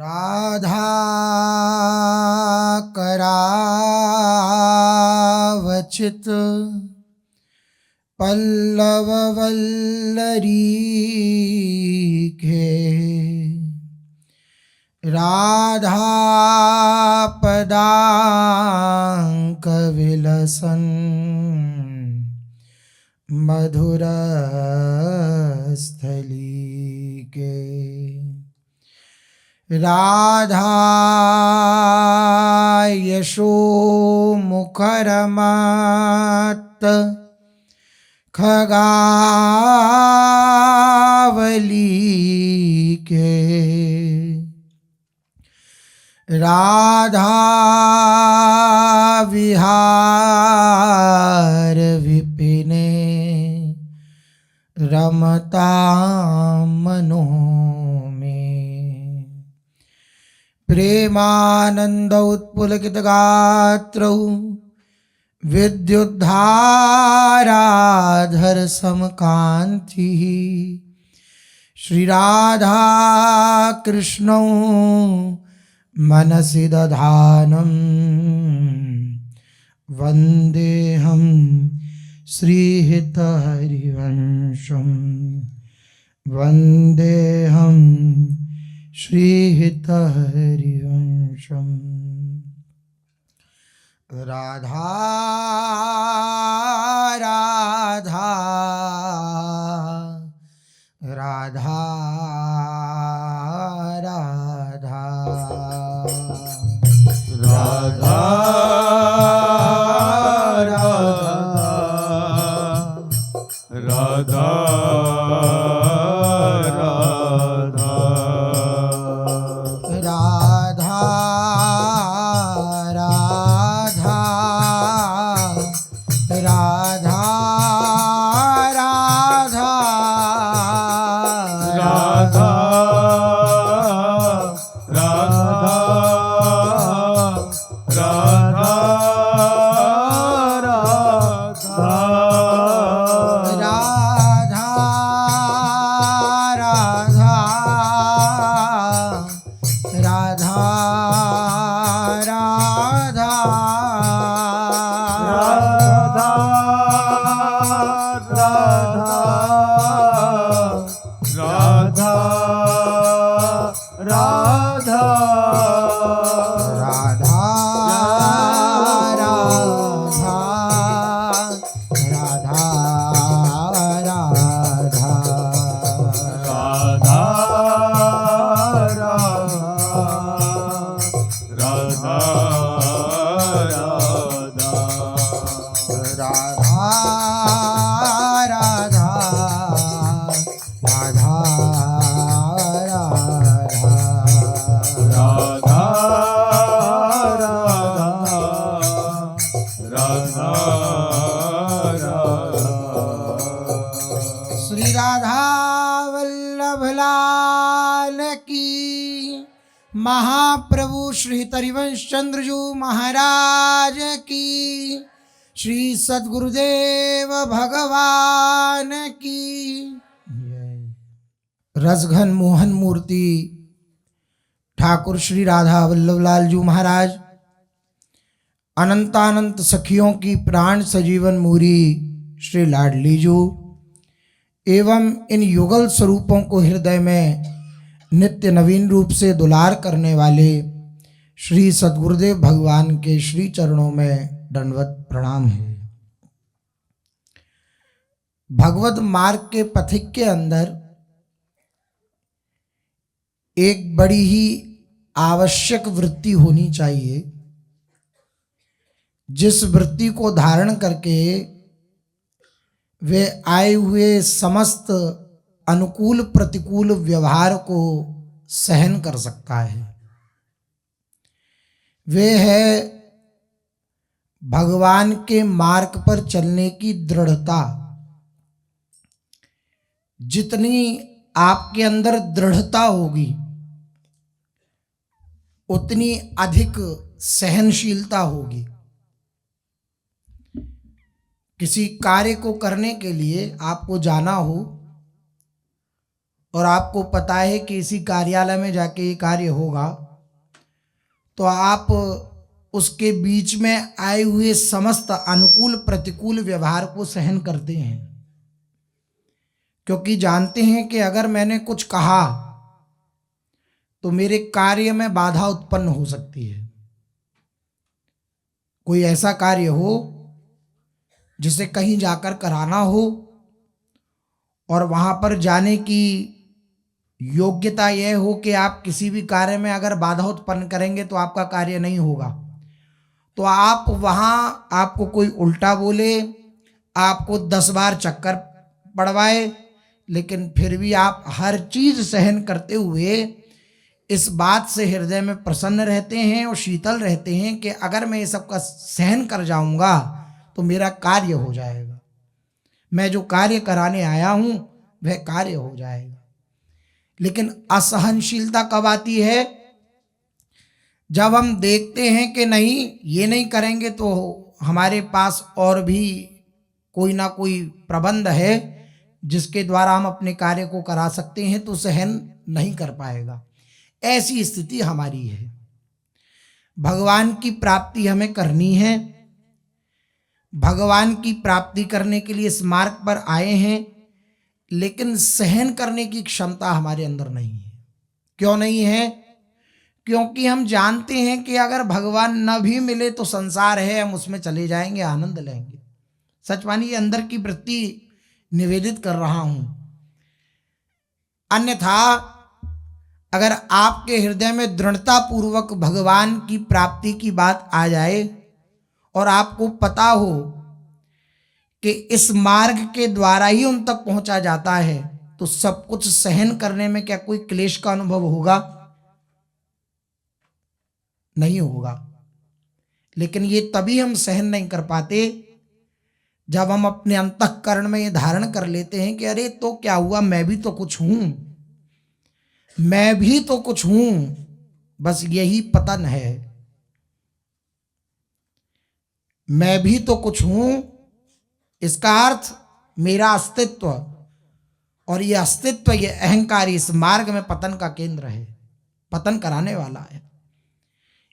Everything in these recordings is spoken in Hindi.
राधा करावचित पल्लव वल्लरी के राधा पदांक विलसन मधुर स्थली के राधा यशो मुखरमत खगावली के राधा विहार विपिने रमता मनो में प्रेमानंद उत्पुलकित गात्रौ विद्युद्धाराधर समकांति श्री राधा कृष्णौ मनसि दधानं वन्देऽहं श्रीहितहरिवंशं वन्देऽहं श्रीहितहरिवंशम्। राधा राधा राधा राधा राधा राधा महाप्रभु श्री हरिवंश चंद्रजू महाराज की, श्री सद्गुरुदेव भगवान की। रसघन मोहन मूर्ति ठाकुर श्री राधा वल्लभलाल जी महाराज, अनंतानंत सखियों की प्राण सजीवन मूरी श्री लाडली जू एवं इन युगल स्वरूपों को हृदय में नित्य नवीन रूप से दुलार करने वाले श्री सद्गुरुदेव भगवान के श्री चरणों में दंडवत प्रणाम है। भगवत मार्ग के पथिक के अंदर एक बड़ी ही आवश्यक वृत्ति होनी चाहिए, जिस वृत्ति को धारण करके वे आए हुए समस्त अनुकूल प्रतिकूल व्यवहार को सहन कर सकता है। वे है भगवान के मार्ग पर चलने की दृढ़ता। जितनी आपके अंदर दृढ़ता होगी उतनी अधिक सहनशीलता होगी। किसी कार्य को करने के लिए आपको जाना हो और आपको पता है कि इसी कार्यालय में जाके ये कार्य होगा, तो आप उसके बीच में आए हुए समस्त अनुकूल प्रतिकूल व्यवहार को सहन करते हैं, क्योंकि जानते हैं कि अगर मैंने कुछ कहा तो मेरे कार्य में बाधा उत्पन्न हो सकती है। कोई ऐसा कार्य हो जिसे कहीं जाकर कराना हो और वहां पर जाने की योग्यता यह हो कि आप किसी भी कार्य में अगर बाधा उत्पन्न करेंगे तो आपका कार्य नहीं होगा, तो आप वहां, आपको कोई उल्टा बोले, आपको 10 बार चक्कर पड़वाए, लेकिन फिर भी आप हर चीज सहन करते हुए इस बात से हृदय में प्रसन्न रहते हैं और शीतल रहते हैं कि अगर मैं ये सब का सहन कर जाऊंगा तो मेरा कार्य हो जाएगा, मैं जो कार्य कराने आया हूं वह कार्य हो जाएगा। लेकिन असहनशीलता कब आती है? जब हम देखते हैं कि नहीं, ये नहीं करेंगे तो हमारे पास और भी कोई ना कोई प्रबंध है जिसके द्वारा हम अपने कार्य को करा सकते हैं, तो सहन नहीं कर पाएगा। ऐसी स्थिति हमारी है। भगवान की प्राप्ति हमें करनी है, भगवान की प्राप्ति करने के लिए इस मार्ग पर आए हैं, लेकिन सहन करने की क्षमता हमारे अंदर नहीं है। क्यों नहीं है? क्योंकि हम जानते हैं कि अगर भगवान न भी मिले तो संसार है, हम उसमें चले जाएंगे, आनंद लेंगे। सच मानिए, अंदर की वृत्ति निवेदित कर रहा हूं। अन्यथा अगर आपके हृदय में दृढ़ता पूर्वक भगवान की प्राप्ति की बात आ जाए और आपको पता हो कि इस मार्ग के द्वारा ही उन तक पहुंचा जाता है, तो सब कुछ सहन करने में क्या कोई क्लेश का अनुभव होगा? नहीं होगा। लेकिन ये तभी हम सहन नहीं कर पाते जब हम अपने अंतःकरण में ये धारण कर लेते हैं कि अरे तो क्या हुआ, मैं भी तो कुछ हूं, मैं भी तो कुछ हूं, बस यही पतन है। मैं भी तो कुछ हूं, इसका अर्थ मेरा अस्तित्व, और ये अस्तित्व, ये अहंकार इस मार्ग में पतन का केंद्र है, पतन कराने वाला है।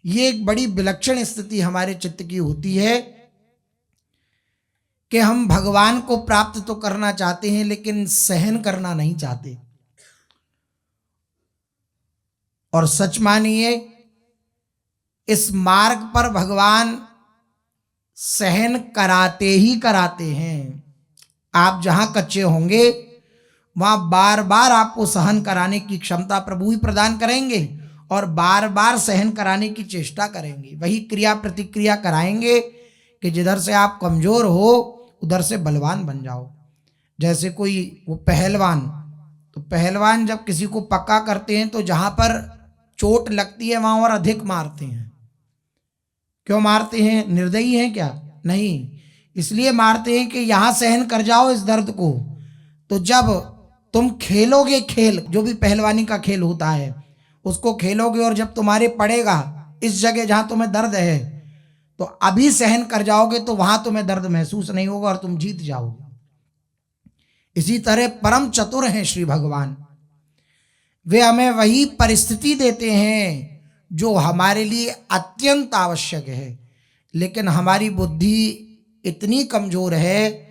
ये एक बड़ी विलक्षण स्थिति हमारे चित्त की होती है कि हम भगवान को प्राप्त तो करना चाहते हैं लेकिन सहन करना नहीं चाहते। और सच मानिए, इस मार्ग पर भगवान सहन कराते ही कराते हैं। आप जहां कच्चे होंगे वहां बार बार आपको सहन कराने की क्षमता प्रभु ही प्रदान करेंगे और बार बार सहन कराने की चेष्टा करेंगे। वही क्रिया प्रतिक्रिया कराएंगे कि जिधर से आप कमजोर हो उधर से बलवान बन जाओ। जैसे कोई वो पहलवान, तो पहलवान जब किसी को पक्का करते हैं तो जहां पर चोट लगती है वहां और अधिक मारते हैं। क्यों मारते हैं? निर्दयी हैं क्या? नहीं, इसलिए मारते हैं कि यहां सहन कर जाओ इस दर्द को। तो जब तुम खेलोगे खेल, जो भी पहलवानी का खेल होता है उसको खेलोगे, और जब तुम्हारे पड़ेगा इस जगह जहां तुम्हें दर्द है, तो अभी सहन कर जाओगे तो वहां तुम्हें दर्द महसूस नहीं होगा और तुम जीत जाओगे। इसी तरह परम चतुर हैं श्री भगवान। वे हमें वही परिस्थिति देते हैं जो हमारे लिए अत्यंत आवश्यक है, लेकिन हमारी बुद्धि इतनी कमजोर है,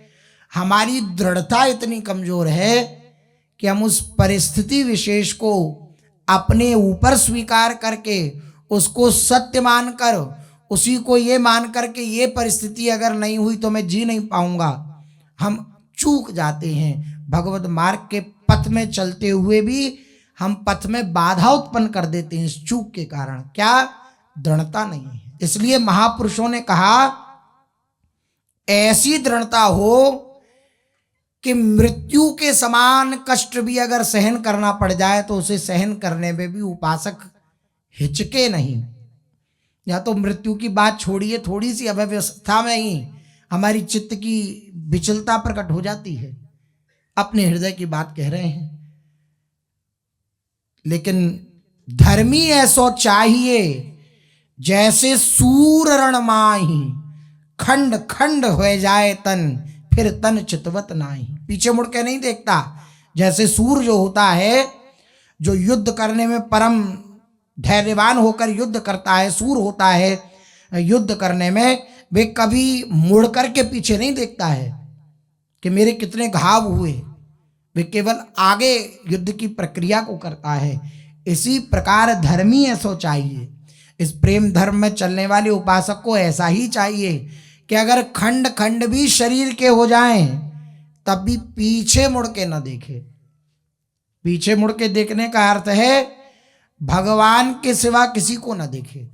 हमारी दृढ़ता इतनी कमजोर है कि हम उस परिस्थिति विशेष को अपने ऊपर स्वीकार करके उसको सत्य मानकर, उसी को ये मानकर के ये परिस्थिति अगर नहीं हुई तो मैं जी नहीं पाऊंगा, हम चूक जाते हैं। भगवत मार्ग के पथ में चलते हुए भी हम पथ में बाधा उत्पन्न कर देते हैं इस चूक के कारण। क्या? दृढ़ता नहीं है। इसलिए महापुरुषों ने कहा ऐसी दृढ़ता हो कि मृत्यु के समान कष्ट भी अगर सहन करना पड़ जाए तो उसे सहन करने में भी उपासक हिचके नहीं। या तो मृत्यु की बात छोड़िए, थोड़ी सी अव्यवस्था में ही हमारी चित्त की विचलता प्रकट हो जाती है। अपने हृदय की बात कह रहे हैं। लेकिन धर्मी ऐसो चाहिए जैसे सूर रण माही, खंड खंड हो जाए तन, फिर तन चितवत नाही। पीछे मुड़ के नहीं देखता, जैसे सूर जो होता है, जो युद्ध करने में परम धैर्यवान होकर युद्ध करता है, सूर होता है युद्ध करने में, वे कभी मुड़ करके पीछे नहीं देखता है कि मेरे कितने घाव हुए, वे केवल आगे युद्ध की प्रक्रिया को करता है। इसी प्रकार धर्मी ऐसा चाहिए, इस प्रेम धर्म में चलने वाले उपासक को ऐसा ही चाहिए कि अगर खंड खंड भी शरीर के हो जाएं तब भी पीछे मुड़ के न देखे। पीछे मुड़ के देखने का अर्थ है भगवान के सिवा किसी को न देखे,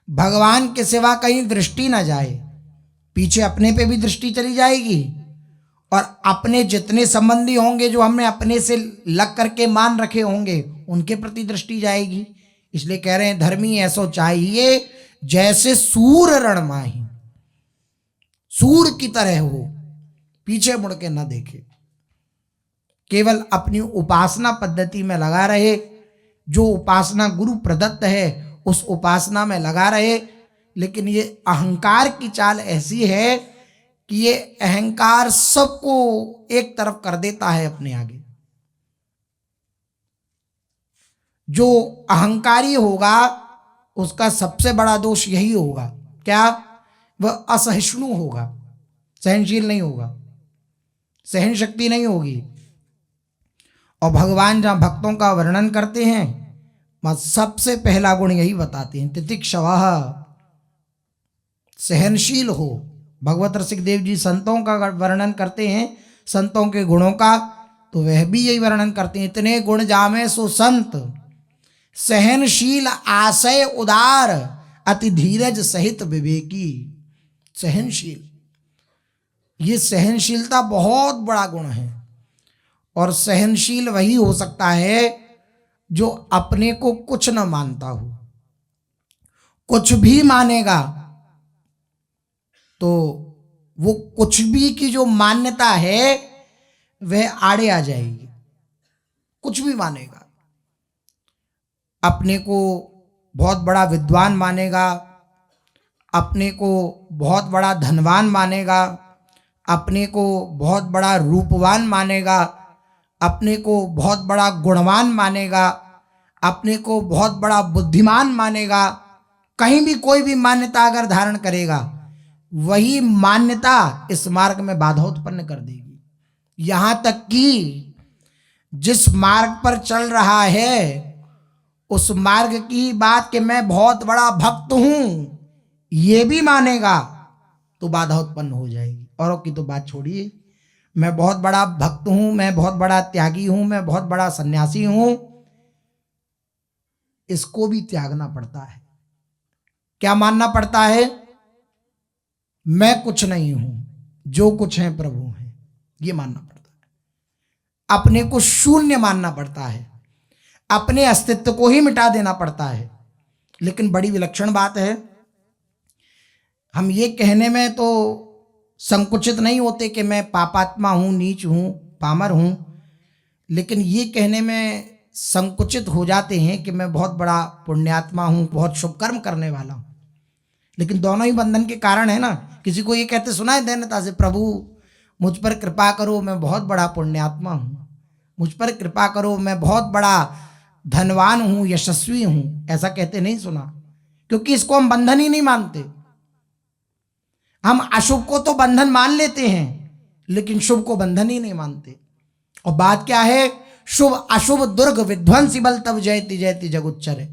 भगवान के सिवा कहीं दृष्टि न जाए। पीछे अपने पे भी दृष्टि चली जाएगी और अपने जितने संबंधी होंगे जो हमने अपने से लग करके मान रखे होंगे उनके प्रति दृष्टि जाएगी। इसलिए कह रहे हैं धर्मी ऐसो चाहिए जैसे सूर रण माही, सूर की तरह हो, पीछे मुड़ के न देखे, केवल अपनी उपासना पद्धति में लगा रहे। जो उपासना गुरु प्रदत्त है उस उपासना में लगा रहे। लेकिन ये अहंकार की चाल ऐसी है कि ये अहंकार सबको एक तरफ कर देता है अपने आगे। जो अहंकारी होगा उसका सबसे बड़ा दोष यही होगा, क्या? वह असहिष्णु होगा, सहनशील नहीं होगा, सहन शक्ति नहीं होगी। और भगवान जहाँ भक्तों का वर्णन करते हैं वह सबसे पहला गुण यही बताते हैं, तितिक्षवः, सहनशील हो। भगवत रसिक देव जी संतों का वर्णन करते हैं, संतों के गुणों का, तो वह भी यही वर्णन करते हैं, इतने गुण जामे सो संत, सहनशील आशय उदार, अति धीरज सहित विवेकी। सहनशील, ये सहनशीलता बहुत बड़ा गुण है। और सहनशील वही हो सकता है जो अपने को कुछ न मानता हो। कुछ भी मानेगा तो वो कुछ भी की जो मान्यता है वह आड़े आ जाएगी। कुछ भी मानेगा, अपने को बहुत बड़ा विद्वान मानेगा, अपने को बहुत बड़ा धनवान मानेगा, अपने को बहुत बड़ा रूपवान मानेगा, अपने को बहुत बड़ा गुणवान मानेगा, अपने को बहुत बड़ा बुद्धिमान मानेगा। कहीं भी कोई भी मान्यता अगर धारण करेगा, वही मान्यता इस मार्ग में बाधा उत्पन्न कर देगी। यहां तक कि जिस मार्ग पर चल रहा है उस मार्ग की बात कि मैं बहुत बड़ा भक्त हूं, ये भी मानेगा तो बाधा उत्पन्न हो जाएगी। औरों की तो बात छोड़िए, मैं बहुत बड़ा भक्त हूं, मैं बहुत बड़ा त्यागी हूं, मैं बहुत बड़ा सन्यासी हूं, इसको भी त्यागना पड़ता है। क्या मानना पड़ता है? मैं कुछ नहीं हूं, जो कुछ है प्रभु है, ये मानना पड़ता है। अपने को शून्य मानना पड़ता है, अपने अस्तित्व को ही मिटा देना पड़ता है। लेकिन बड़ी विलक्षण बात है, हम ये कहने में तो संकुचित नहीं होते कि मैं पापात्मा हूं, नीच हूं, पामर हूं, लेकिन ये कहने में संकुचित हो जाते हैं कि मैं बहुत बड़ा पुण्यात्मा हूं, बहुत शुभ कर्म करने वाला हूं। लेकिन दोनों ही बंधन के कारण है ना। किसी को ये कहते सुना है दैन्यता से, प्रभु मुझ पर कृपा करो, मैं बहुत बड़ा पुण्यात्मा हूं, मुझ पर कृपा करो, मैं बहुत बड़ा धनवान हूं, यशस्वी हूं, ऐसा कहते नहीं सुना। क्योंकि इसको हम बंधन ही नहीं मानते। हम अशुभ को तो बंधन मान लेते हैं लेकिन शुभ को बंधन ही नहीं मानते। और बात क्या है? शुभ अशुभ दुर्ग विध्वंसी बल तब जयति जयति जगुच्चर।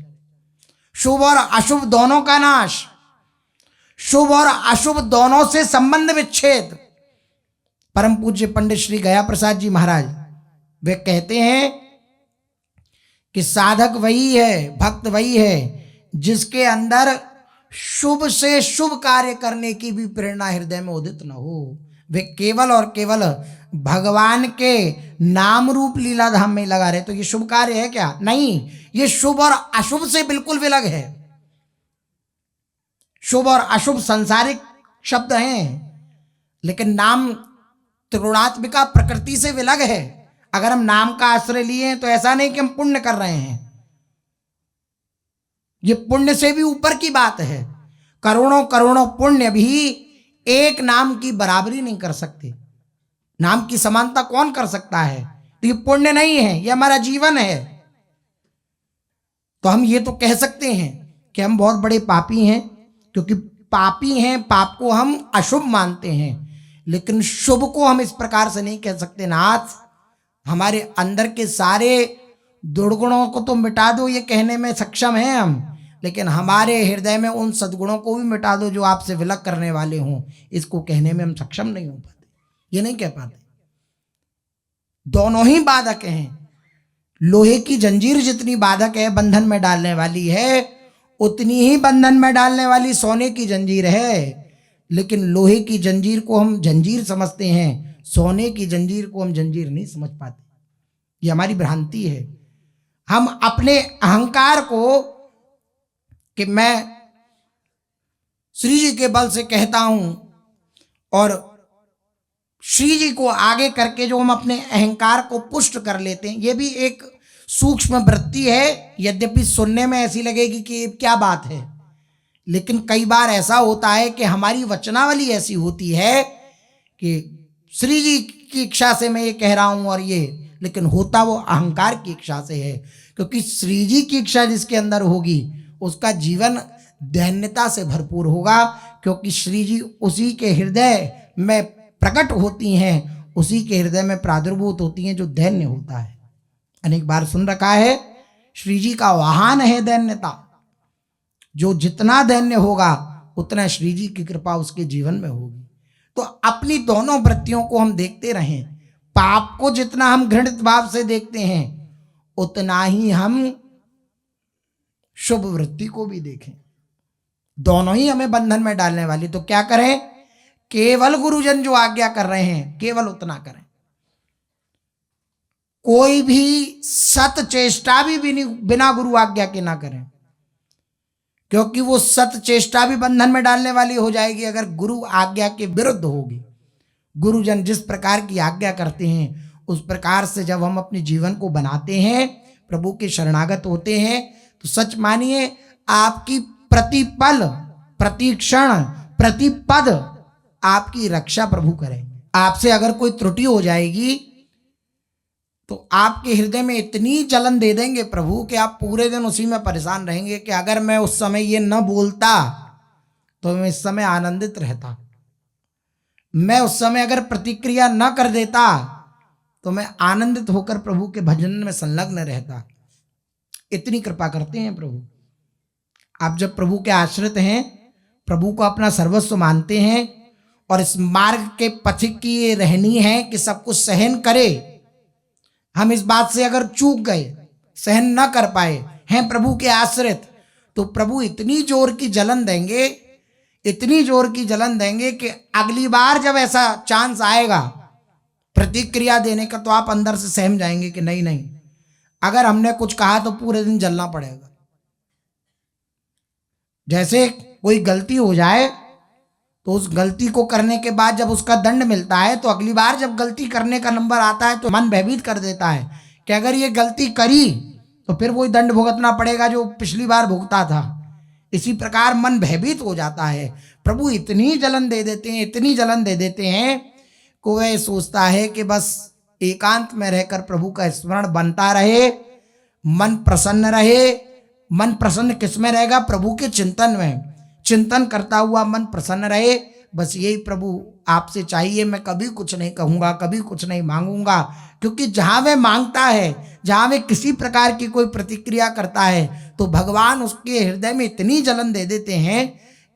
शुभ और अशुभ दोनों का नाश, शुभ और अशुभ दोनों से संबंध विच्छेद। परम पूज्य पंडित श्री गया प्रसाद जी महाराज वे कहते हैं कि साधक वही है, भक्त वही है जिसके अंदर शुभ से शुभ कार्य करने की भी प्रेरणा हृदय में उदित न हो। वे केवल और केवल भगवान के नाम रूप लीला धाम में लगा रहे। तो ये शुभ कार्य है क्या? नहीं, ये शुभ और अशुभ से बिल्कुल विलग है। शुभ और अशुभ सांसारिक शब्द हैं, लेकिन नाम त्रिगुणात्मिका प्रकृति से विलग है। अगर हम नाम का आश्रय लिए हैं तो ऐसा नहीं कि हम पुण्य कर रहे हैं, ये पुण्य से भी ऊपर की बात है। करोड़ों करोड़ों पुण्य भी एक नाम की बराबरी नहीं कर सकते। नाम की समानता कौन कर सकता है? तो ये पुण्य नहीं है, ये हमारा जीवन है। तो हम ये तो कह सकते हैं कि हम बहुत बड़े पापी हैं, क्योंकि पापी हैं, पाप को हम अशुभ मानते हैं, लेकिन शुभ को हम इस प्रकार से नहीं कह सकते। नाथ, हमारे अंदर के सारे दुर्गुणों को तो मिटा दो, ये कहने में सक्षम हैं हम, लेकिन हमारे हृदय में उन सद्गुणों को भी मिटा दो जो आपसे विलग करने वाले हों, इसको कहने में हम सक्षम नहीं हो पाते, ये नहीं कह पाते। दोनों ही बाधक हैं। लोहे की जंजीर जितनी बाधक है, बंधन में डालने वाली है, उतनी ही बंधन में डालने वाली सोने की जंजीर है। लेकिन लोहे की जंजीर को हम जंजीर समझते हैं, सोने की जंजीर को हम जंजीर नहीं समझ पाते। ये हमारी भ्रांति है। हम अपने अहंकार को कि मैं श्री जी के बल से कहता हूं, और श्री जी को आगे करके जो हम अपने अहंकार को पुष्ट कर लेते हैं, ये भी एक सूक्ष्म वृत्ति है। यद्यपि सुनने में ऐसी लगेगी कि क्या बात है, लेकिन कई बार ऐसा होता है कि हमारी वचनावली ऐसी होती है कि श्री जी की इच्छा से मैं ये कह रहा हूं, और ये, लेकिन होता वो अहंकार की इच्छा से है। क्योंकि श्री जी की इच्छा जिसके अंदर होगी, उसका जीवन दैन्यता से भरपूर होगा, क्योंकि श्री जी उसी के हृदय में प्रकट होती हैं, उसी के हृदय में प्रादुर्भूत होती हैं जो दैन्य होता है। अनेक बार सुन रखा है, श्री जी का वाहन है दैन्यता। जो जितना दैन्य होगा, उतना श्री जी की कृपा उसके जीवन में होगी। तो अपनी दोनों वृत्तियों को हम देखते रहें। पाप को जितना हम घृणित भाव से देखते हैं, उतना ही हम शुभ वृत्ति को भी देखें। दोनों ही हमें बंधन में डालने वाली। तो क्या करें? केवल गुरुजन जो आज्ञा कर रहे हैं, केवल उतना करें। कोई भी सत चेष्टा भी बिना गुरु आज्ञा के ना करें, क्योंकि वो सत चेष्टा भी बंधन में डालने वाली हो जाएगी अगर गुरु आज्ञा के विरुद्ध होगी। गुरुजन जिस प्रकार की आज्ञा करते हैं, उस प्रकार से जब हम अपने जीवन को बनाते हैं, प्रभु के शरणागत होते हैं, तो सच मानिए आपकी प्रतिपल, प्रतिक्षण, प्रतिपद आपकी रक्षा प्रभु करेंगे। आपसे अगर कोई त्रुटि हो जाएगी तो आपके हृदय में इतनी जलन दे देंगे प्रभु कि आप पूरे दिन उसी में परेशान रहेंगे कि अगर मैं उस समय ये न बोलता तो मैं इस समय आनंदित रहता, मैं उस समय अगर प्रतिक्रिया न कर देता तो मैं आनंदित होकर प्रभु के भजन में संलग्न रहता। इतनी कृपा करते हैं प्रभु। आप जब प्रभु के आश्रित हैं, प्रभु को अपना सर्वस्व मानते हैं, और इस मार्ग के पथिक की ये रहनी है कि सब कुछ सहन करे। हम इस बात से अगर चूक गए, सहन न कर पाए, हैं प्रभु के आश्रित, तो प्रभु इतनी जोर की जलन देंगे, इतनी जोर की जलन देंगे कि अगली बार जब ऐसा चांस आएगा प्रतिक्रिया देने का, तो आप अंदर से सहम जाएंगे कि नहीं नहीं, अगर हमने कुछ कहा तो पूरे दिन जलना पड़ेगा। जैसे कोई गलती हो जाए तो उस गलती को करने के बाद जब उसका दंड मिलता है, तो अगली बार जब गलती करने का नंबर आता है तो मन भयभीत कर देता है कि अगर ये गलती करी तो फिर वही दंड भुगतना पड़ेगा जो पिछली बार भुगता था। इसी प्रकार मन भयभीत हो जाता है। प्रभु इतनी जलन दे देते हैं, इतनी जलन दे देते हैं कि वह सोचता है कि बस एकांत में रहकर प्रभु का स्मरण बनता रहे, मन प्रसन्न रहे। मन प्रसन्न किस में रहेगा? प्रभु के चिंतन में। चिंतन करता हुआ मन प्रसन्न रहे, बस यही प्रभु आपसे चाहिए। मैं कभी कुछ नहीं कहूँगा, कभी कुछ नहीं मांगूंगा, क्योंकि जहाँ वह मांगता है, जहाँ वह किसी प्रकार की कोई प्रतिक्रिया करता है, तो भगवान उसके हृदय में इतनी जलन दे देते हैं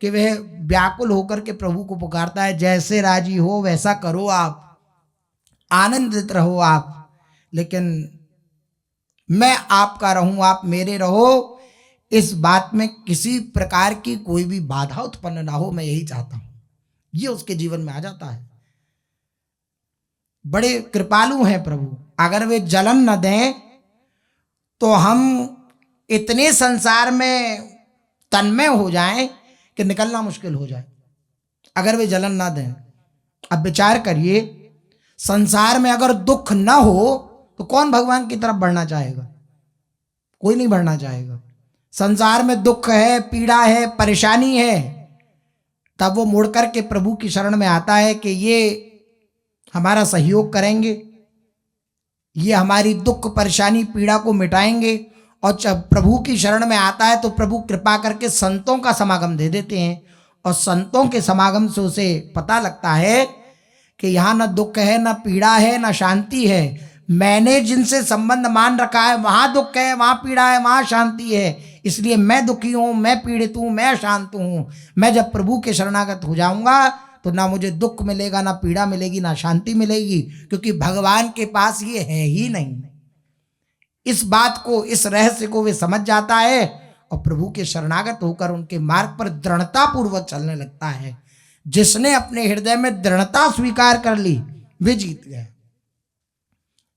कि वह व्याकुल होकर के प्रभु को पुकारता है, जैसे राजी हो वैसा करो, आप आनंदित रहो आप, लेकिन मैं आपका रहूं, आप मेरे रहो। इस बात में किसी प्रकार की कोई भी बाधा उत्पन्न ना हो, मैं यही चाहता हूं। ये उसके जीवन में आ जाता है। बड़े कृपालु हैं प्रभु। अगर वे जलन न दें तो हम इतने संसार में तन्मय हो जाएं कि निकलना मुश्किल हो जाए, अगर वे जलन ना दें। अब विचार करिए, संसार में अगर दुख न हो तो कौन भगवान की तरफ बढ़ना चाहेगा? कोई नहीं बढ़ना चाहेगा। संसार में दुख है, पीड़ा है, परेशानी है, तब वो मुड़ कर के प्रभु की शरण में आता है कि ये हमारा सहयोग करेंगे, ये हमारी दुख परेशानी पीड़ा को मिटाएंगे। और जब प्रभु की शरण में आता है तो प्रभु कृपा करके संतों का समागम दे देते हैं, और संतों के समागम से उसे पता लगता है कि यहाँ न दुख है, न पीड़ा है, न शांति है। मैंने जिनसे संबंध मान रखा है वहाँ दुख है, वहाँ पीड़ा है, वहाँ शांति है, इसलिए मैं दुखी हूँ, मैं पीड़ित हूँ, मैं अशांत हूँ। मैं जब प्रभु के शरणागत हो जाऊँगा तो ना मुझे दुख मिलेगा, ना पीड़ा मिलेगी, ना शांति मिलेगी, क्योंकि भगवान के पास ये है ही नहीं। इस बात को, इस रहस्य को वे समझ जाता है और प्रभु के शरणागत होकर उनके मार्ग पर दृढ़ता पूर्वक चलने लगता है। जिसने अपने हृदय में दृढ़ता स्वीकार कर ली वे जीत गए।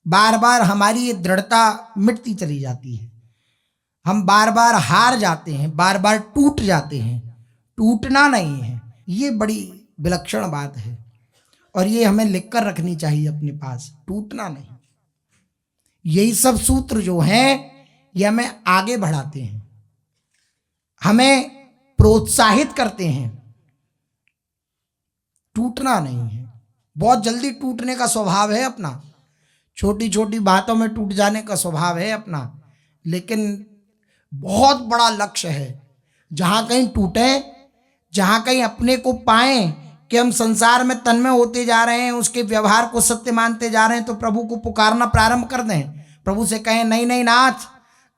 बार बार हमारी ये दृढ़ता मिटती चली जाती है, हम बार बार हार जाते हैं, बार बार टूट जाते हैं। टूटना नहीं है, ये बड़ी विलक्षण बात है और ये हमें लिखकर रखनी चाहिए अपने पास, टूटना नहीं। यही सब सूत्र जो हैं ये हमें आगे बढ़ाते हैं, हमें प्रोत्साहित करते हैं। टूटना नहीं है, बहुत जल्दी टूटने का स्वभाव है अपना, छोटी छोटी बातों में टूट जाने का स्वभाव है अपना, लेकिन बहुत बड़ा लक्ष्य है। जहाँ कहीं टूटे, जहाँ कहीं अपने को पाएं कि हम संसार में तन्मय होते जा रहे हैं, उसके व्यवहार को सत्य मानते जा रहे हैं, तो प्रभु को पुकारना प्रारंभ कर दें। प्रभु से कहें, नहीं नहीं नाथ,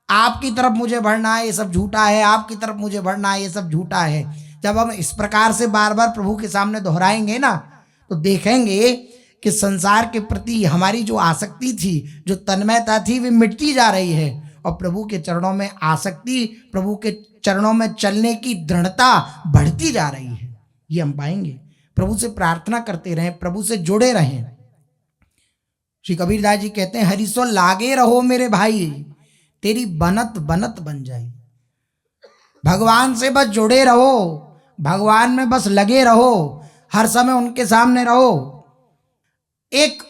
आपकी तरफ मुझे बढ़ना है, ये सब झूठा है, आपकी तरफ मुझे बढ़ना है, ये सब झूठा है। जब हम इस प्रकार से बार बार प्रभु के सामने दोहराएंगे ना, तो देखेंगे कि संसार के प्रति हमारी जो आसक्ति थी, जो तन्मयता थी, वे मिटती जा रही है और प्रभु के चरणों में आसक्ति, प्रभु के चरणों में चलने की दृढ़ता बढ़ती जा रही है। ये हम पाएंगे। प्रभु से प्रार्थना करते रहें, प्रभु से जुड़े रहें। श्री कबीरदास जी कहते हैं, हरि सो लागे रहो मेरे भाई, तेरी बनत बनत बन जाए। भगवान से बस जुड़े रहो, भगवान में बस लगे रहो, हर समय उनके सामने रहो। एक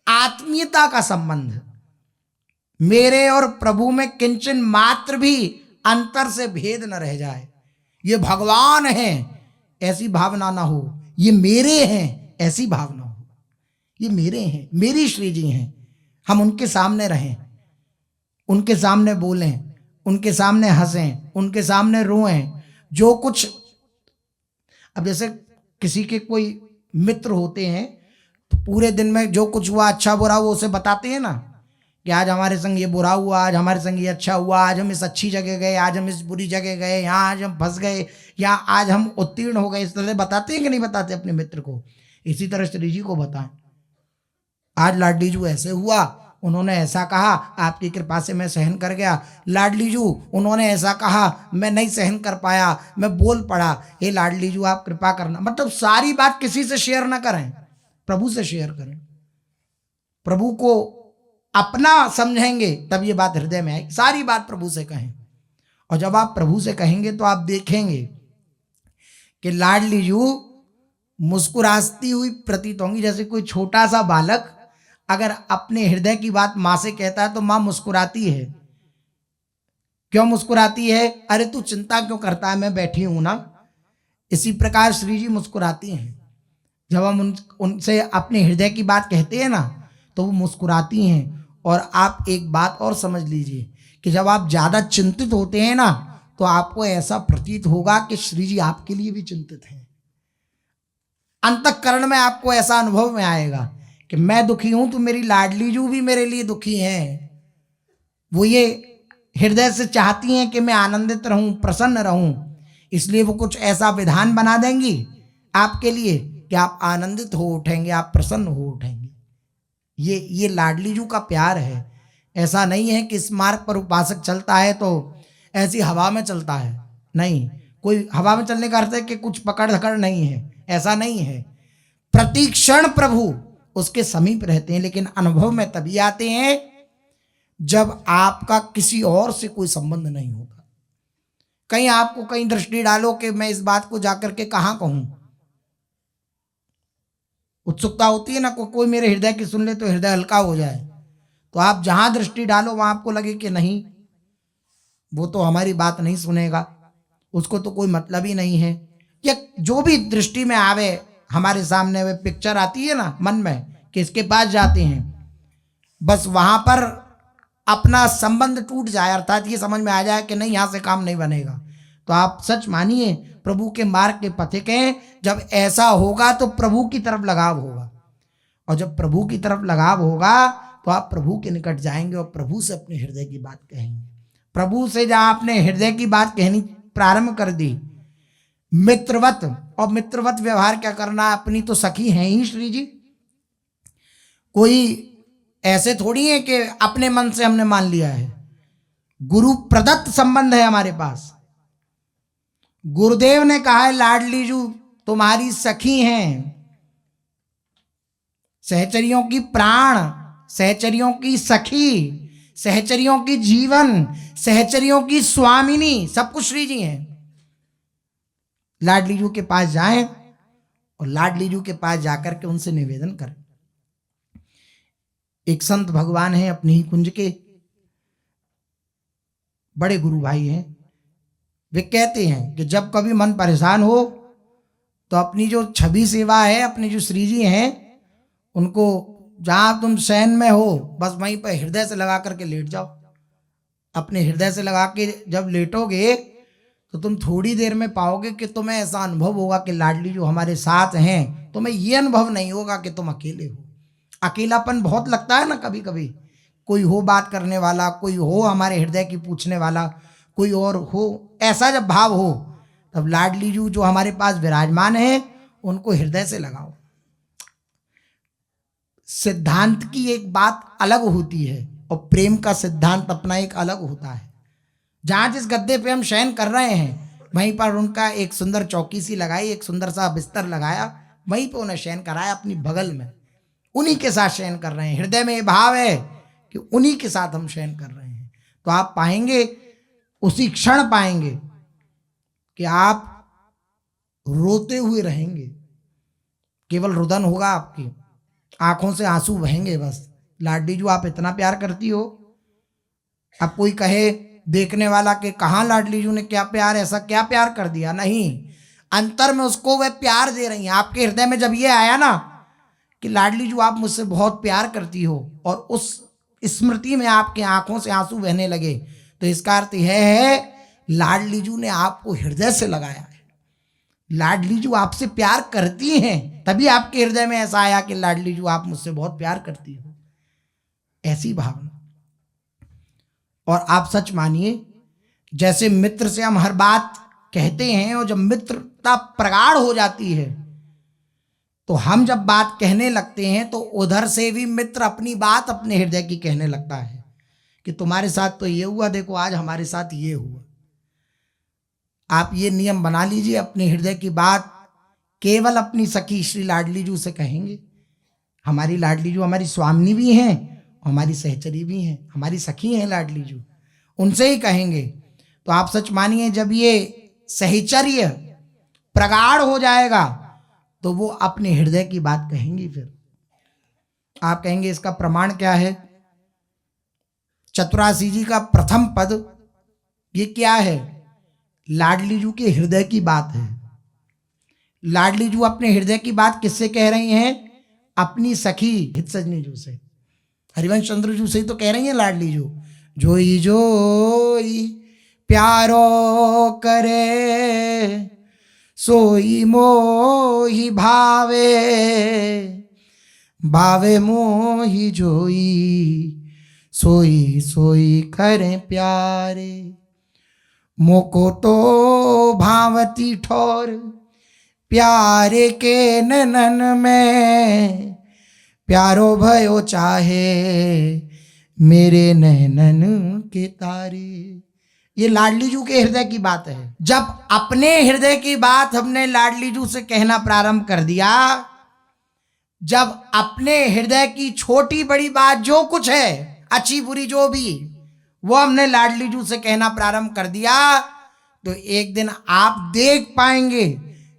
आत्मीयता का संबंध, मेरे और प्रभु में किंचन मात्र भी अंतर से भेद न रह जाए। ये भगवान है ऐसी भावना ना हो, ये मेरे हैं ऐसी भावना हो। ये मेरे हैं, मेरी श्री जी हैं, हम उनके सामने रहें, उनके सामने बोलें, उनके सामने हंसें, उनके सामने रोएं। जो कुछ, अब जैसे किसी के कोई मित्र होते हैं तो पूरे दिन में जो कुछ हुआ, अच्छा बुरा, वो उसे बताते हैं ना कि आज हमारे संग ये बुरा हुआ, आज हमारे संग ये अच्छा हुआ, आज हम इस अच्छी जगह गए, आज हम इस बुरी जगह गए, यहाँ आज हम फंस गए, या आज हम उत्तीर्ण हो गए। इस तरह बताते हैं कि नहीं बताते अपने मित्र को? इसी तरह श्री जी को बताएं, आज लाडली जू ऐसे हुआ, उन्होंने ऐसा कहा, आपकी कृपा से मैं सहन कर गया। लाडली जू, उन्होंने ऐसा कहा, मैं नहीं सहन कर पाया, मैं बोल पड़ा। हे लाडली जू, आप कृपा करना। मतलब सारी बात किसी से शेयर ना करें, प्रभु से शेयर करें। प्रभु को अपना समझेंगे तब ये बात हृदय में आएगी। सारी बात प्रभु से कहें, और जब आप प्रभु से कहेंगे तो आप देखेंगे कि लाडली जू मुस्कुराती हुई प्रतीत होंगी। जैसे कोई छोटा सा बालक अगर अपने हृदय की बात माँ से कहता है तो माँ मुस्कुराती है। क्यों मुस्कुराती है? अरे तू चिंता क्यों करता है, मैं बैठी हूं ना। इसी प्रकार श्री जी मुस्कुराती हैं। जब हम उनसे अपने हृदय की बात कहते हैं ना तो वो मुस्कुराती हैं। और आप एक बात और समझ लीजिए कि जब आप ज़्यादा चिंतित होते हैं ना तो आपको ऐसा प्रतीत होगा कि श्री जी आपके लिए भी चिंतित हैं। अंतःकरण में आपको ऐसा अनुभव में आएगा कि मैं दुखी हूं तो मेरी लाडली जू भी मेरे लिए दुखी हैं। वो ये हृदय से चाहती हैं कि मैं आनंदित रहूं, प्रसन्न रहूं, इसलिए वो कुछ ऐसा विधान बना देंगी आपके लिए कि आप आनंदित हो उठेंगे, आप प्रसन्न हो उठेंगे। ये लाडली जू का प्यार है। ऐसा नहीं है कि इस मार्ग पर उपासक चलता है तो ऐसी हवा में चलता है, नहीं। कोई हवा में चलने का अर्थ है कि कुछ पकड़ धकड़ नहीं है, ऐसा नहीं है। प्रति क्षण प्रभु उसके समीप रहते हैं, लेकिन अनुभव में तभी आते हैं जब आपका किसी और से कोई संबंध नहीं होता। कहीं आपको कहीं दृष्टि डालो कि मैं इस बात को जाकर के कहाँ कहूं, उत्सुकता होती है ना, कोई मेरे हृदय की सुन ले तो हृदय हल्का हो जाए। तो आप जहां दृष्टि डालो वहां आपको लगे कि नहीं, वो तो हमारी बात नहीं सुनेगा, उसको तो कोई मतलब ही नहीं है। या जो भी दृष्टि में आवे हमारे सामने, वे पिक्चर आती है ना मन में किसके पास जाते हैं, बस वहां पर अपना संबंध टूट जाए, अर्थात ये समझ में आ जाए कि नहीं यहां से काम नहीं बनेगा, तो आप सच मानिए प्रभु के मार्ग के पथिक हैं। जब ऐसा होगा तो प्रभु की तरफ लगाव होगा, और जब प्रभु की तरफ लगाव होगा तो आप प्रभु के निकट जाएंगे और प्रभु से अपने हृदय की बात कहेंगे। प्रभु से जहां आपने हृदय की बात कहनी प्रारंभ कर दी, मित्रवत, और मित्रवत व्यवहार क्या करना, अपनी तो सखी हैं ही श्री जी, कोई ऐसे थोड़ी है कि अपने मन से हमने मान लिया है, गुरु प्रदत्त संबंध है हमारे पास। गुरुदेव ने कहा है लाडली जू तुम्हारी सखी हैं, सहचरियों की प्राण, सहचरियों की सखी, सहचरियों की जीवन, सहचरियों की स्वामिनी, सब कुछ श्री जी हैं। लाडली जू के पास जाएं और लाडली जू के पास जाकर के उनसे निवेदन करें। एक संत भगवान हैं अपने ही कुंज के, बड़े गुरु भाई हैं, वे कहते हैं कि जब कभी मन परेशान हो तो अपनी जो छवि सेवा है, अपनी जो श्री जी हैं, उनको जहां तुम शयन में हो बस वहीं पर हृदय से लगा करके लेट जाओ। अपने हृदय से लगा के जब लेटोगे तो तुम थोड़ी देर में पाओगे कि तुम्हें ऐसा अनुभव होगा कि लाडली जो हमारे साथ हैं। तुम्हें ये अनुभव नहीं होगा कि तुम अकेले हो। अकेलापन बहुत लगता है ना कभी कभी, कोई हो बात करने वाला, कोई हो हमारे हृदय की पूछने वाला, कोई और हो, ऐसा जब भाव हो तब लाडली जू जो हमारे पास विराजमान है उनको हृदय से लगाओ। सिद्धांत की एक बात अलग होती है और प्रेम का सिद्धांत अपना एक अलग होता है। जहां जिस गद्दे पे हम शयन कर रहे हैं वहीं पर उनका एक सुंदर चौकी सी लगाई, एक सुंदर सा बिस्तर लगाया, वहीं पे उन्हें शयन कराया अपनी बगल में, उन्हीं के साथ शयन कर रहे हैं। हृदय में ये भाव है कि उन्हीं के साथ हम शयन कर रहे हैं। तो आप पाएंगे, उसी क्षण पाएंगे कि आप रोते हुए रहेंगे, केवल रुदन होगा, आपकी आंखों से आंसू बहेंगे। बस लाडली जू आप इतना प्यार करती हो। अब कोई कहे देखने वाला कि कहाँ लाडली जू ने क्या प्यार, ऐसा क्या प्यार कर दिया, नहीं, अंतर में उसको वह प्यार दे रही हैं। आपके हृदय में जब ये आया ना कि लाडली जू आप मुझसे बहुत प्यार करती हो और उस स्मृति में आपके आंखों से आंसू बहने लगे, तो इसका अर्थ यह है लाडली जू ने आपको हृदय से लगाया है। लाडली जू आपसे प्यार करती हैं, तभी आपके हृदय में ऐसा आया कि लाडली जू आप मुझसे बहुत प्यार करती हो, ऐसी भावना। और आप सच मानिए, जैसे मित्र से हम हर बात कहते हैं और जब मित्रता प्रगाढ़ हो जाती है तो हम जब बात कहने लगते हैं तो उधर से भी मित्र अपनी बात अपने हृदय की कहने लगता है कि तुम्हारे साथ तो ये हुआ, देखो आज हमारे साथ ये हुआ। आप ये नियम बना लीजिए, अपने हृदय की बात केवल अपनी सखी श्री लाडली जू से कहेंगे। हमारी लाडली जू हमारी स्वामिनी भी हैं, हमारी सहचरी भी हैं, हमारी सखी हैं लाडली जू, उनसे ही कहेंगे। तो आप सच मानिए जब ये सहचर्य प्रगाढ़ हो जाएगा तो वो अपने हृदय की बात कहेंगी। फिर आप कहेंगे इसका प्रमाण क्या है? चतुरासी जी का प्रथम पद ये क्या है? लाडली जू के हृदय की बात है। लाडली जू अपने हृदय की बात किससे कह रही हैं? अपनी सखी हित सजनी जू से, हरिवंश चंद्र जू से ही तो कह रही हैं लाडली जू। जोई जोई प्यारो करे सोई मोही भावे, भावे मोही जोई सोई सोई करें प्यारे। मोको तो भावती ठोर प्यारे के ननन में, प्यारो भयो चाहे मेरे नैनन के तारे। ये लाडली जू के हृदय की बात है। जब अपने हृदय की बात हमने लाडली जू से कहना प्रारंभ कर दिया, जब अपने हृदय की छोटी बड़ी बात जो कुछ है, अच्छी बुरी जो भी, वो हमने लाडली जू से कहना प्रारंभ कर दिया, तो एक दिन आप देख पाएंगे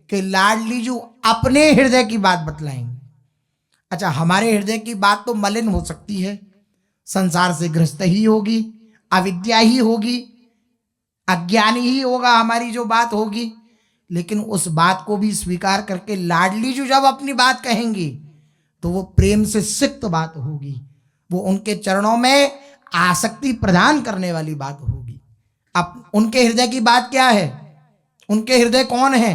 कि लाडली जू अपने हृदय की बात बतलाएंगे। अच्छा, हमारे हृदय की बात तो मलिन हो सकती है, संसार से ग्रस्त ही होगी, अविद्या ही होगी, अज्ञानी ही होगा हमारी जो बात होगी, लेकिन उस बात को भी स्वीकार करके लाडली जू जब अपनी बात कहेंगी तो वो प्रेम से सिक्त बात होगी, वो उनके चरणों में आसक्ति प्रदान करने वाली बात होगी। अब उनके हृदय की बात क्या है? उनके हृदय कौन है?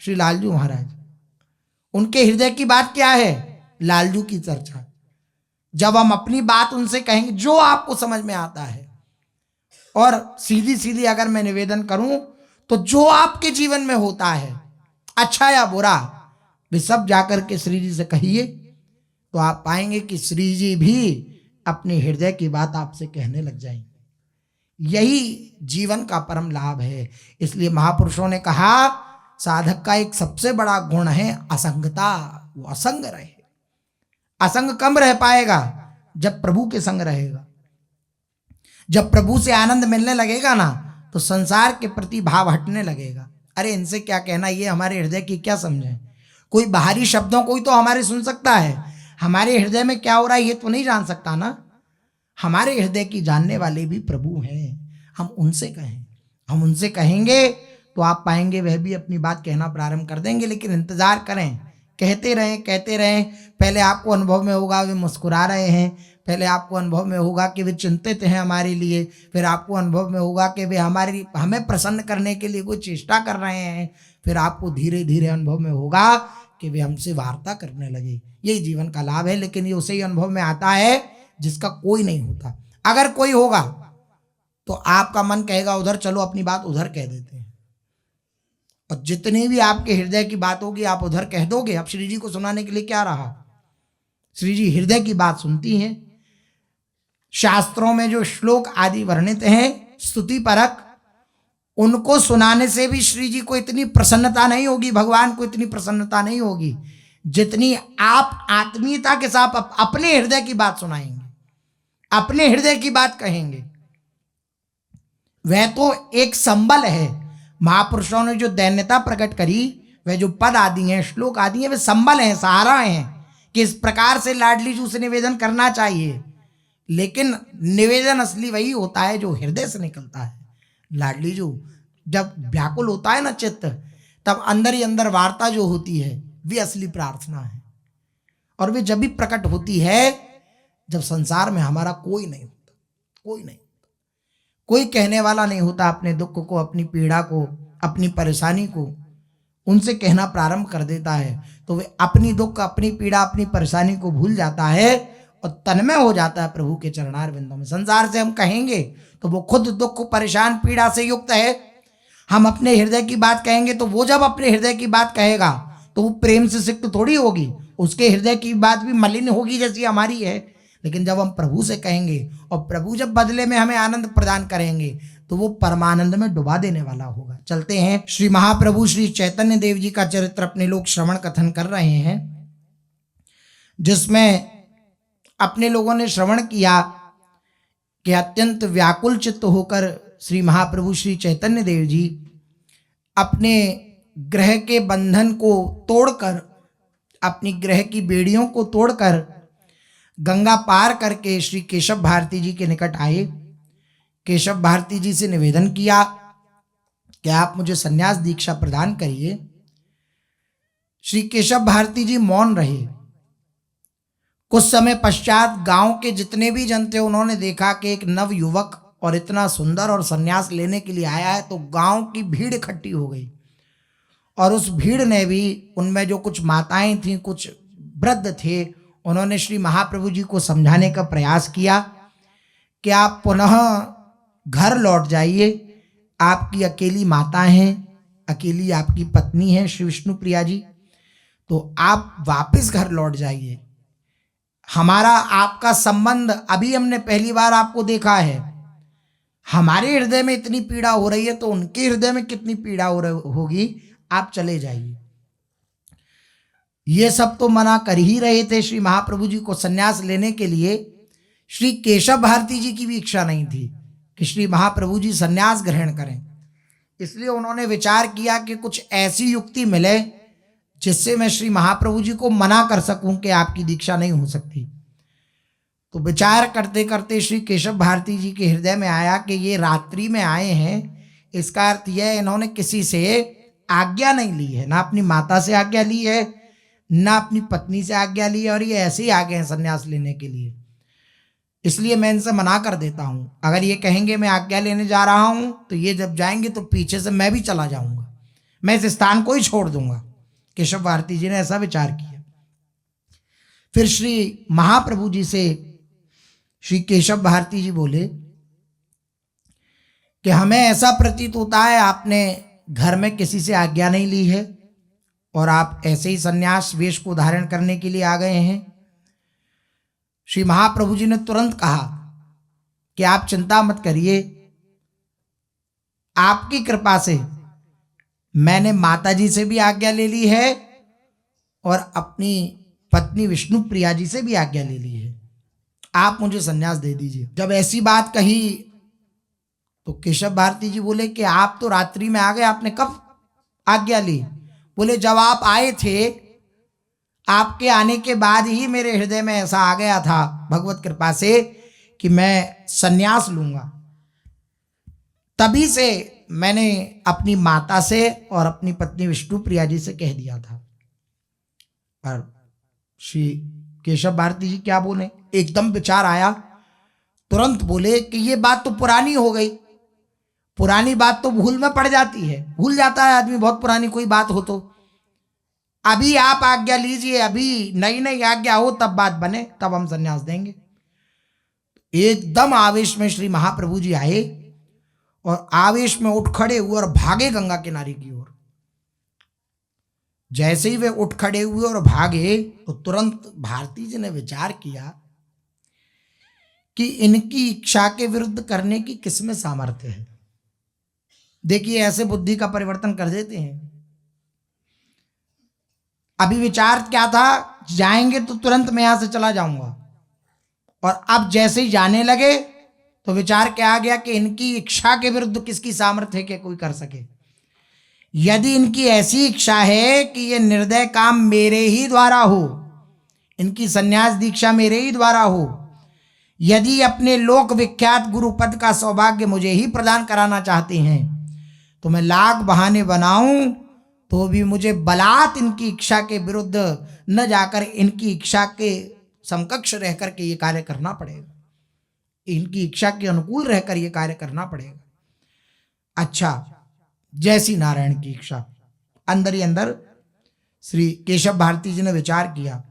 श्री लालजू महाराज। उनके हृदय की बात क्या है? लालजू की चर्चा। जब हम अपनी बात उनसे कहेंगे जो आपको समझ में आता है, और सीधी सीधी अगर मैं निवेदन करूं तो जो आपके जीवन में होता है अच्छा या बुरा, वे सब जाकर के श्री जी से कहिए, तो आप पाएंगे कि श्री जी भी अपने हृदय की बात आपसे कहने लग जाएंगे। यही जीवन का परम लाभ है। इसलिए महापुरुषों ने कहा साधक का एक सबसे बड़ा गुण है असंगता, वो असंग रहे। असंग कम रह पाएगा जब प्रभु के संग रहेगा। जब प्रभु से आनंद मिलने लगेगा ना, तो संसार के प्रति भाव हटने लगेगा। अरे इनसे क्या कहना, ये हमारे हृदय की क्या समझे। कोई बाहरी शब्दों को ही तो हमारे सुन सकता है, हमारे हृदय में क्या हो रहा है ये तो नहीं जान सकता ना। हमारे हृदय की जानने वाले भी प्रभु हैं। हम उनसे कहें, हम उनसे कहेंगे तो आप पाएंगे वह भी अपनी बात कहना प्रारंभ कर देंगे। लेकिन इंतजार करें, कहते रहें कहते रहें। पहले आपको अनुभव में होगा वे मुस्कुरा रहे हैं, पहले आपको अनुभव में होगा कि वे चिंतित हैं हमारे लिए, फिर आपको अनुभव में होगा कि वे हमें प्रसन्न करने के लिए कोई चेष्टा कर रहे हैं, फिर आपको धीरे धीरे अनुभव में होगा कि वे हमसे वार्ता करने लगे। यही जीवन का लाभ है। लेकिन ये उसे ही अनुभव में आता है जिसका कोई नहीं होता। अगर कोई होगा तो आपका मन कहेगा उधर चलो, अपनी बात उधर कह देते हैं, और जितनी भी आपके हृदय की बात होगी आप उधर कह दोगे। अब श्री जी को सुनाने के लिए क्या रहा? श्री जी हृदय की बात सुनती हैं। शास्त्रों में जो श्लोक आदि वर्णित हैं स्तुति परक, उनको सुनाने से भी श्री जी को इतनी प्रसन्नता नहीं होगी, भगवान को इतनी प्रसन्नता नहीं होगी जितनी आप आत्मीयता के साथ अपने हृदय की बात सुनाएंगे, अपने हृदय की बात कहेंगे। वह तो एक संबल है। महापुरुषों ने जो दैन्यता प्रकट करी, वह जो पद आदि हैं, श्लोक आदि हैं, वे संबल हैं, सहारा हैं कि इस प्रकार से लाडली जू से निवेदन करना चाहिए। लेकिन निवेदन असली वही होता है जो हृदय से निकलता है। लाडली जू जब व्याकुल होता है ना चित्त, तब अंदर ही अंदर वार्ता जो होती है वे असली प्रार्थना है। और वे जब भी प्रकट होती है जब संसार में हमारा कोई नहीं होता, कोई नहीं, कोई कहने वाला नहीं होता अपने दुख को, अपनी पीड़ा को, अपनी परेशानी को उनसे कहना प्रारंभ कर देता है, तो वे अपनी दुख, अपनी पीड़ा, अपनी परेशानी को भूल जाता है और तन्मय हो जाता है प्रभु के चरणार बिंदों में। संसार से हम कहेंगे तो वो खुद दुख, परेशान, पीड़ा से युक्त है। हम अपने हृदय की बात कहेंगे तो वो जब अपने हृदय की बात कहेगा तो वो प्रेम से सिक्त थोड़ी होगी, उसके हृदय की बात भी मलिन होगी जैसी हमारी है। लेकिन जब हम प्रभु से कहेंगे और प्रभु जब बदले में हमें आनंद प्रदान करेंगे तो वो परमानंद में डुबा देने वाला होगा। चलते हैं, श्री महाप्रभु श्री चैतन्य देव जी का चरित्र अपने लोग श्रवण कथन कर रहे हैं, जिसमें अपने लोगों ने श्रवण किया कि अत्यंत व्याकुल चित्त होकर श्री महाप्रभु श्री चैतन्य देव जी अपने ग्रह के बंधन को तोड़कर, अपनी ग्रह की बेड़ियों को तोड़कर गंगा पार करके श्री केशव भारती जी के निकट आए। केशव भारती जी से निवेदन किया कि आप मुझे संन्यास दीक्षा प्रदान करिए। श्री केशव भारती जी मौन रहे। कुछ समय पश्चात गांव के जितने भी जन थे उन्होंने देखा कि एक नव युवक और इतना सुंदर और संन्यास लेने के लिए आया है, तो गांव की भीड़ इकट्ठी हो गई। और उस भीड़ ने भी, उनमें जो कुछ माताएं थीं, कुछ वृद्ध थे, उन्होंने श्री महाप्रभु जी को समझाने का प्रयास किया कि आप पुनः घर लौट जाइए। आपकी अकेली माता हैं, अकेली आपकी पत्नी है श्री विष्णु प्रिया जी, तो आप वापस घर लौट जाइए। हमारा आपका संबंध अभी हमने पहली बार आपको देखा है, हमारे हृदय में इतनी पीड़ा हो रही है तो उनके हृदय में कितनी पीड़ा होगी, आप चले जाइए। ये सब तो मना कर ही रहे थे श्री महाप्रभु जी को संन्यास लेने के लिए। श्री केशव भारती जी की भी इच्छा नहीं थी कि श्री महाप्रभु जी संन्यास ग्रहण करें। इसलिए उन्होंने विचार किया कि कुछ ऐसी युक्ति मिले जिससे मैं श्री महाप्रभु जी को मना कर सकूं कि आपकी दीक्षा नहीं हो सकती। तो विचार करते करते श्री केशव भारती जी के हृदय में आया कि ये रात्रि में आए हैं, इसका अर्थ यह है इन्होंने किसी से आज्ञा नहीं ली है, ना अपनी माता से आज्ञा ली है, ना अपनी पत्नी से आज्ञा ली और ये ऐसे ही आ गए हैं संन्यास लेने के लिए। इसलिए मैं इनसे मना कर देता हूं। अगर ये कहेंगे मैं आज्ञा लेने जा रहा हूं तो ये जब जाएंगे तो पीछे से मैं भी चला जाऊंगा, मैं इस स्थान को ही छोड़ दूंगा। केशव भारती जी ने ऐसा विचार किया। फिर श्री महाप्रभु जी से श्री केशव भारती जी बोले कि हमें ऐसा प्रतीत होता है आपने घर में किसी से आज्ञा नहीं ली है और आप ऐसे ही संन्यास वेश को धारण करने के लिए आ गए हैं। श्री महाप्रभु जी ने तुरंत कहा कि आप चिंता मत करिए, आपकी कृपा से मैंने माता जी से भी आज्ञा ले ली है और अपनी पत्नी विष्णु प्रिया जी से भी आज्ञा ले ली है, आप मुझे संन्यास दे दीजिए। जब ऐसी बात कही तो केशव भारती जी बोले कि आप तो रात्रि में आ गए, आपने कब आज्ञा ली? बोले जब आप आए थे, आपके आने के बाद ही मेरे हृदय में ऐसा आ गया था भगवत कृपा से कि मैं संन्यास लूंगा। तभी से मैंने अपनी माता से और अपनी पत्नी विष्णु प्रिया जी से कह दिया था। और श्री केशव भारती जी क्या बोले, एकदम विचार आया, तुरंत बोले कि ये बात तो पुरानी हो गई, पुरानी बात तो भूल में पड़ जाती है, भूल जाता है आदमी बहुत पुरानी कोई बात हो तो। अभी आप आज्ञा लीजिए, अभी नई नई आज्ञा हो तब बात बने, तब हम संन्यास देंगे। एकदम आवेश में श्री महाप्रभु जी आए और आवेश में उठ खड़े हुए और भागे गंगा किनारे की ओर। जैसे ही वे उठ खड़े हुए और भागे तो तुरंत भारती जी ने विचार किया कि इनकी इच्छा के विरुद्ध करने की किसमें सामर्थ्य है। देखिए ऐसे बुद्धि का परिवर्तन कर देते हैं। अभी विचार क्या था, जाएंगे तो तुरंत मैं यहां से चला जाऊंगा, और अब जैसे ही जाने लगे तो विचार क्या आ गया कि इनकी इच्छा के विरुद्ध किसकी सामर्थ्य है कि कोई कर सके। यदि इनकी ऐसी इच्छा है कि ये निर्दय काम मेरे ही द्वारा हो, इनकी संन्यास दीक्षा मेरे ही द्वारा हो, यदि अपने लोक विख्यात गुरु पद का सौभाग्य मुझे ही प्रदान कराना चाहते हैं तो मैं लाख बहाने बनाऊं तो भी मुझे बलात् इनकी इच्छा के विरुद्ध न जाकर इनकी इच्छा के समकक्ष रहकर के ये कार्य करना पड़ेगा, इनकी इच्छा के अनुकूल रहकर ये कार्य करना पड़ेगा। अच्छा, जैसी नारायण की इच्छा। अंदर ही अंदर श्री केशव भारती जी ने विचार किया,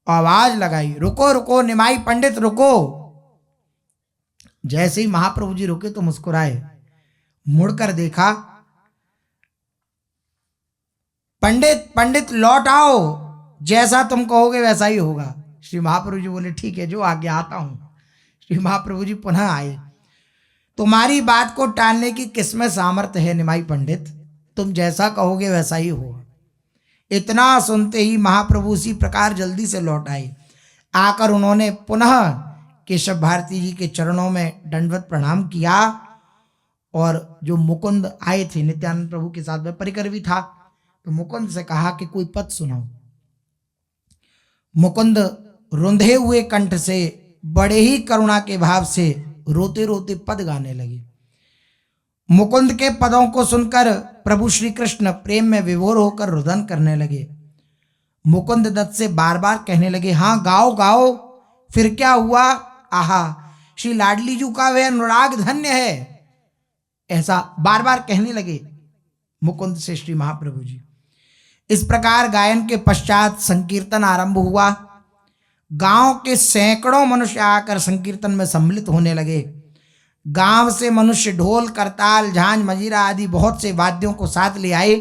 आवाज लगाई, रुको रुको निमाई पंडित रुको। जैसे ही महाप्रभु जी रुके तो मुस्कुराए, मुड़कर देखा, पंडित पंडित लौट आओ, जैसा तुम कहोगे वैसा ही होगा। श्री महाप्रभु जी बोले ठीक है, जो आज्ञा आता हूं। श्री महाप्रभु जी पुनः आए, तुम्हारी बात को टालने की किसमें सामर्थ्य है निमाई पंडित, तुम जैसा कहोगे वैसा ही होगा। इतना सुनते ही महाप्रभु उसी प्रकार जल्दी से लौट आए। आकर उन्होंने पुनः केशव भारती जी के चरणों में दंडवत प्रणाम किया और जो मुकुंद आए थे नित्यानंद प्रभु के साथ में परिकर भी था, तो मुकुंद से कहा कि कोई पद सुनाओ। मुकुंद रुंधे हुए कंठ से बड़े ही करुणा के भाव से रोते रोते पद गाने लगे। मुकुंद के पदों को सुनकर प्रभु श्री कृष्ण प्रेम में विभोर होकर रुदन करने लगे। मुकुंद दत्त से बार बार कहने लगे, हाँ गाओ गाओ, फिर क्या हुआ, आहा श्री लाडली जी का वह अनुराग धन्य है, ऐसा बार बार कहने लगे मुकुंद से श्री महाप्रभु जी। इस प्रकार गायन के पश्चात संकीर्तन आरंभ हुआ। गांव के सैकड़ों मनुष्य आकर संकीर्तन में सम्मिलित होने लगे। गांव से मनुष्य ढोल करताल झांझ मजीरा आदि बहुत से वाद्यों को साथ ले आए।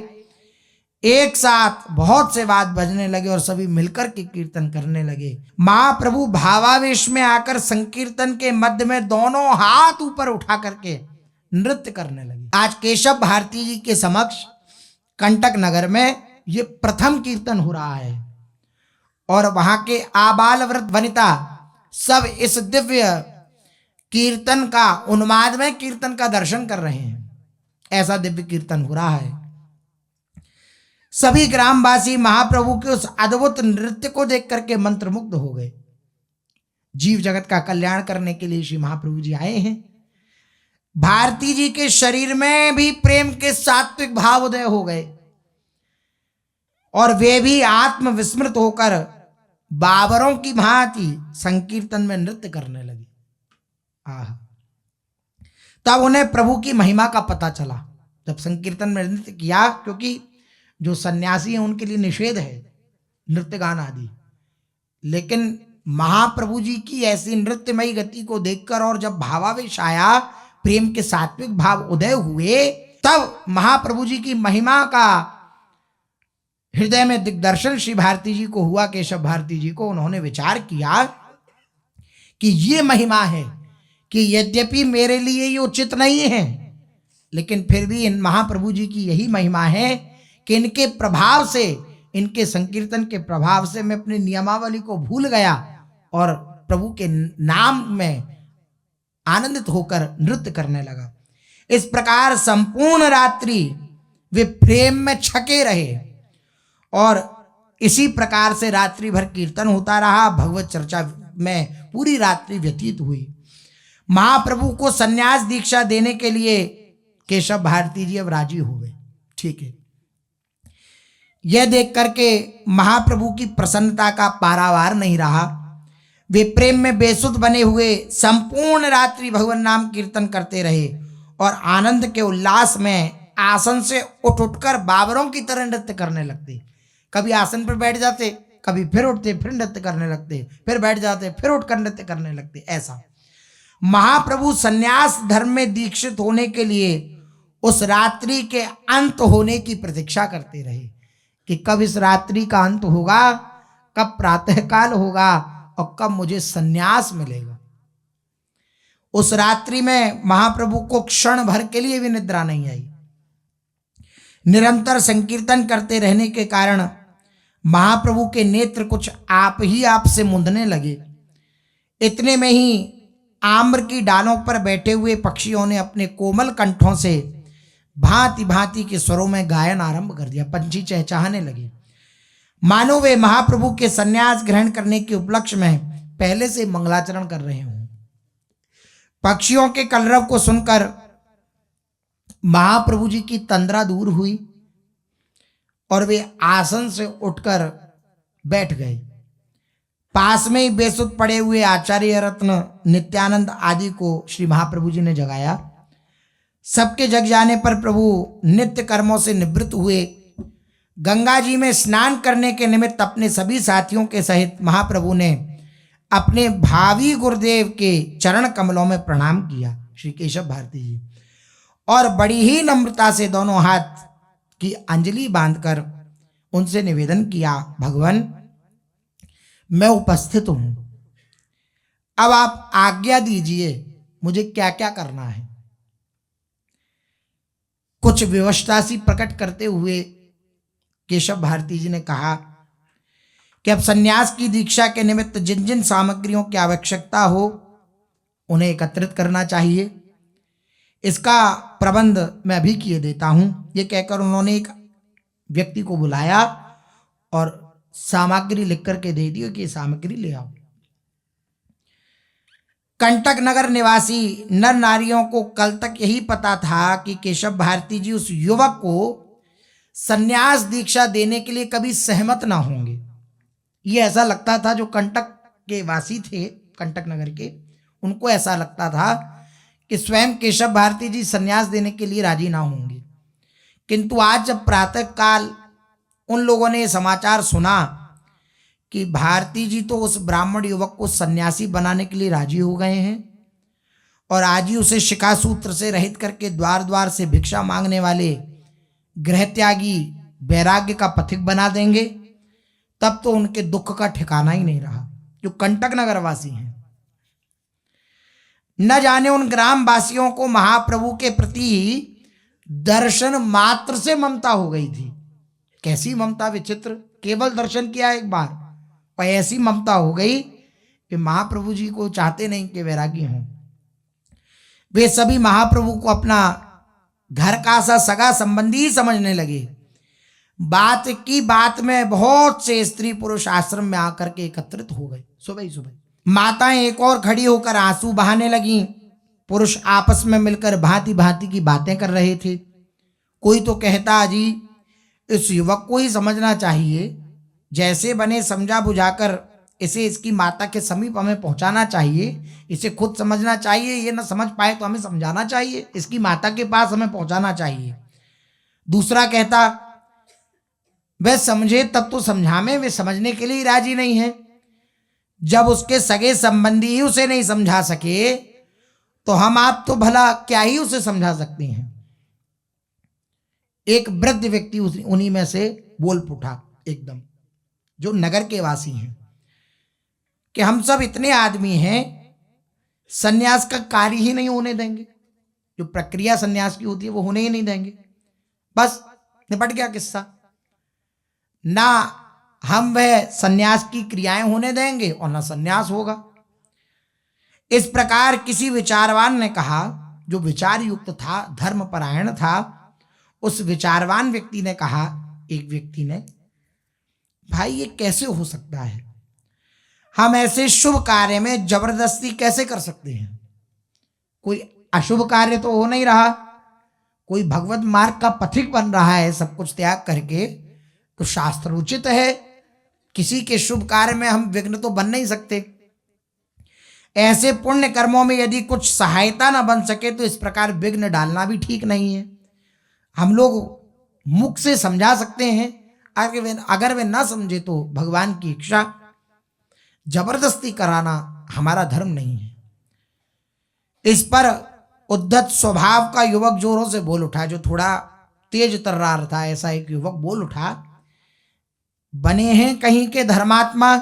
एक साथ बहुत से वाद्य बजने लगे और सभी मिलकर के कीर्तन करने लगे। महाप्रभु भावावेश में आकर संकीर्तन के मध्य में दोनों हाथ ऊपर उठा करके नृत्य करने लगे। आज केशव भारती जी के समक्ष कंटक नगर में ये प्रथम कीर्तन हो रहा है और वहां के आबाल वृद्ध वनिता सब इस दिव्य कीर्तन का, उन्माद में कीर्तन का दर्शन कर रहे हैं। ऐसा दिव्य कीर्तन हो रहा है। सभी ग्रामवासी महाप्रभु के उस अद्भुत नृत्य को देख करके मंत्रमुग्ध हो गए। जीव जगत का कल्याण करने के लिए श्री महाप्रभु जी आए हैं। भारती जी के शरीर में भी प्रेम के सात्विक भाव उदय हो गए और वे भी आत्मविस्मृत होकर बाबरों की भांति संकीर्तन में नृत्य करने लगी। आह, तब उन्हें प्रभु की महिमा का पता चला जब संकीर्तन में नृत्य किया, क्योंकि जो सन्यासी हैं उनके लिए निषेध है नृत्य गान आदि, लेकिन महाप्रभु जी की ऐसी नृत्यमयी गति को देखकर और जब भावावेश आया, प्रेम के सात्विक भाव उदय हुए, तब महाप्रभु जी की महिमा का हृदय में दिग्दर्शन श्री भारती जी को हुआ, केशव भारती जी को। उन्होंने विचार किया कि ये महिमा है कि यद्यपि मेरे लिए ये उचित नहीं है, लेकिन फिर भी इन महाप्रभु जी की यही महिमा है कि इनके प्रभाव से, इनके संकीर्तन के प्रभाव से मैं अपनी नियमावली को भूल गया और प्रभु के नाम में आनंदित होकर नृत्य करने लगा। इस प्रकार संपूर्ण रात्रि वे प्रेम में छके रहे और इसी प्रकार से रात्रि भर कीर्तन होता रहा, भगवत चर्चा में पूरी रात्रि व्यतीत हुई। महाप्रभु को सन्यास दीक्षा देने के लिए केशव भारती जी अब राजी हो गए। ठीक है, यह देख करके महाप्रभु की प्रसन्नता का पारावार नहीं रहा। वे प्रेम में बेसुध बने हुए संपूर्ण रात्रि भगवान नाम कीर्तन करते रहे और आनंद के उल्लास में आसन से उठ उठकर बाबरों की तरह नृत्य करने लगते। कभी आसन पर बैठ जाते, कभी फिर उठते, फिर नृत्य करने लगते, फिर बैठ जाते, फिर उठकर नृत्य करने लगते। ऐसा महाप्रभु सन्यास धर्म में दीक्षित होने के लिए उस रात्रि के अंत होने की प्रतीक्षा करते रहे कि कब इस रात्रि का अंत होगा, कब प्रातःकाल होगा और कब मुझे सन्यास मिलेगा। उस रात्रि में महाप्रभु को क्षण भर के लिए भी निद्रा नहीं आई। निरंतर संकीर्तन करते रहने के कारण महाप्रभु के नेत्र कुछ आप ही आप से मुंदने लगे। इतने में ही आम्र की डालों पर बैठे हुए पक्षियों ने अपने कोमल कंठों से भांति भांति के स्वरों में गायन आरंभ कर दिया। पंछी चहचहाने लगे, मानो वे महाप्रभु के सन्यास ग्रहण करने के उपलक्ष्य में पहले से मंगलाचरण कर रहे हों। पक्षियों के कलरव को सुनकर महाप्रभु जी की तंद्रा दूर हुई और वे आसन से उठकर बैठ गए। पास में ही बेसुध पड़े हुए आचार्य रत्न, नित्यानंद आदि को श्री महाप्रभु जी ने जगाया। सबके जग जाने पर प्रभु नित्य कर्मों से निवृत्त हुए। गंगा जी में स्नान करने के निमित्त अपने सभी साथियों के सहित महाप्रभु ने अपने भावी गुरुदेव के चरण कमलों में प्रणाम किया, श्री केशव भारती जी, और बड़ी ही नम्रता से दोनों हाथ की अंजलि बांधकर उनसे निवेदन किया, भगवान मैं उपस्थित हूं, अब आप आज्ञा दीजिए मुझे क्या क्या करना है। कुछ विवशता सी प्रकट करते हुए केशव भारती जी ने कहा कि अब सन्यास की दीक्षा के निमित्त जिन जिन सामग्रियों की आवश्यकता हो उन्हें एकत्रित करना चाहिए। इसका प्रबंध मैं अभी किए देता हूं। ये कहकर उन्होंने एक व्यक्ति को बुलाया और सामग्री लिख करके दे दी कि सामग्री ले आओ। कंटक नगर निवासी नर नारियों को कल तक यही पता था कि केशव भारती जी उस युवक को सन्यास दीक्षा देने के लिए कभी सहमत ना होंगे। ये ऐसा लगता था, जो कंटक के वासी थे, कंटक नगर के, उनको ऐसा लगता था कि स्वयं केशव भारती जी सन्यास देने के लिए राजी ना होंगे। किंतु आज जब प्रातःकाल उन लोगों ने समाचार सुना कि भारती जी तो उस ब्राह्मण युवक को सन्यासी बनाने के लिए राजी हो गए हैं और आज ही उसे शिखा सूत्र से रहित करके द्वार द्वार से भिक्षा मांगने वाले गृह त्यागी वैराग्य का पथिक बना देंगे, तब तो उनके दुख का ठिकाना ही नहीं रहा, जो कंटक नगर वासी हैं। न जाने उन ग्राम वासियों को महाप्रभु के प्रति दर्शन मात्र से ममता हो गई थी। कैसी ममता विचित्र! केवल दर्शन किया एक बार और ऐसी ममता हो गई कि महाप्रभु जी को चाहते नहीं कि वैरागी हों। वे सभी महाप्रभु को अपना घर का सा सगा संबंधी समझने लगे। बात की बात में बहुत से स्त्री पुरुष आश्रम में आकर के एकत्रित हो गए। सुबह ही सुबह माताएं एक और खड़ी होकर आंसू बहाने लगी। पुरुष आपस में मिलकर भांति भांति की बातें कर रहे थे। कोई तो कहता, जी इस युवक को ही समझना चाहिए, जैसे बने समझा बुझाकर इसे इसकी माता के समीप हमें पहुंचाना चाहिए। इसे खुद समझना चाहिए, ये ना समझ पाए तो हमें समझाना चाहिए, इसकी माता के पास हमें पहुंचाना चाहिए। दूसरा कहता, वह समझे तब तो समझावे, वे समझने के लिए राजी नहीं है। जब उसके सगे संबंधी ही उसे नहीं समझा सके तो हम आप तो भला क्या ही उसे समझा सकते हैं। एक वृद्ध व्यक्ति उन्हीं में से बोल उठा एकदम, जो नगर के वासी हैं, कि हम सब इतने आदमी हैं, सन्यास का कार्य ही नहीं होने देंगे। जो प्रक्रिया सन्यास की होती है वो होने ही नहीं देंगे, बस निपट गया किस्सा। ना हम वह सन्यास की क्रियाएं होने देंगे और ना सन्यास होगा। इस प्रकार किसी विचारवान ने कहा, जो विचार युक्त था, धर्मपरायण था, उस विचारवान व्यक्ति ने कहा, एक व्यक्ति ने, भाई ये कैसे हो सकता है? हम ऐसे शुभ कार्य में जबरदस्ती कैसे कर सकते हैं? कोई अशुभ कार्य तो हो नहीं रहा, कोई भगवत मार्ग का पथिक बन रहा है सब कुछ त्याग करके, तो शास्त्र उचित है, किसी के शुभ कार्य में हम विघ्न तो बन नहीं सकते। ऐसे पुण्य कर्मों में यदि कुछ सहायता ना बन सके तो इस प्रकार विघ्न डालना भी ठीक नहीं है। हम लोग मुख से समझा सकते हैं, अगर वे ना समझे तो भगवान की इच्छा, जबरदस्ती कराना हमारा धर्म नहीं है। इस पर उद्धत स्वभाव का युवक जोरों से बोल उठा, जो थोड़ा तेज तर्रार था, ऐसा एक युवक बोल उठा, बने हैं कहीं के धर्मात्मा,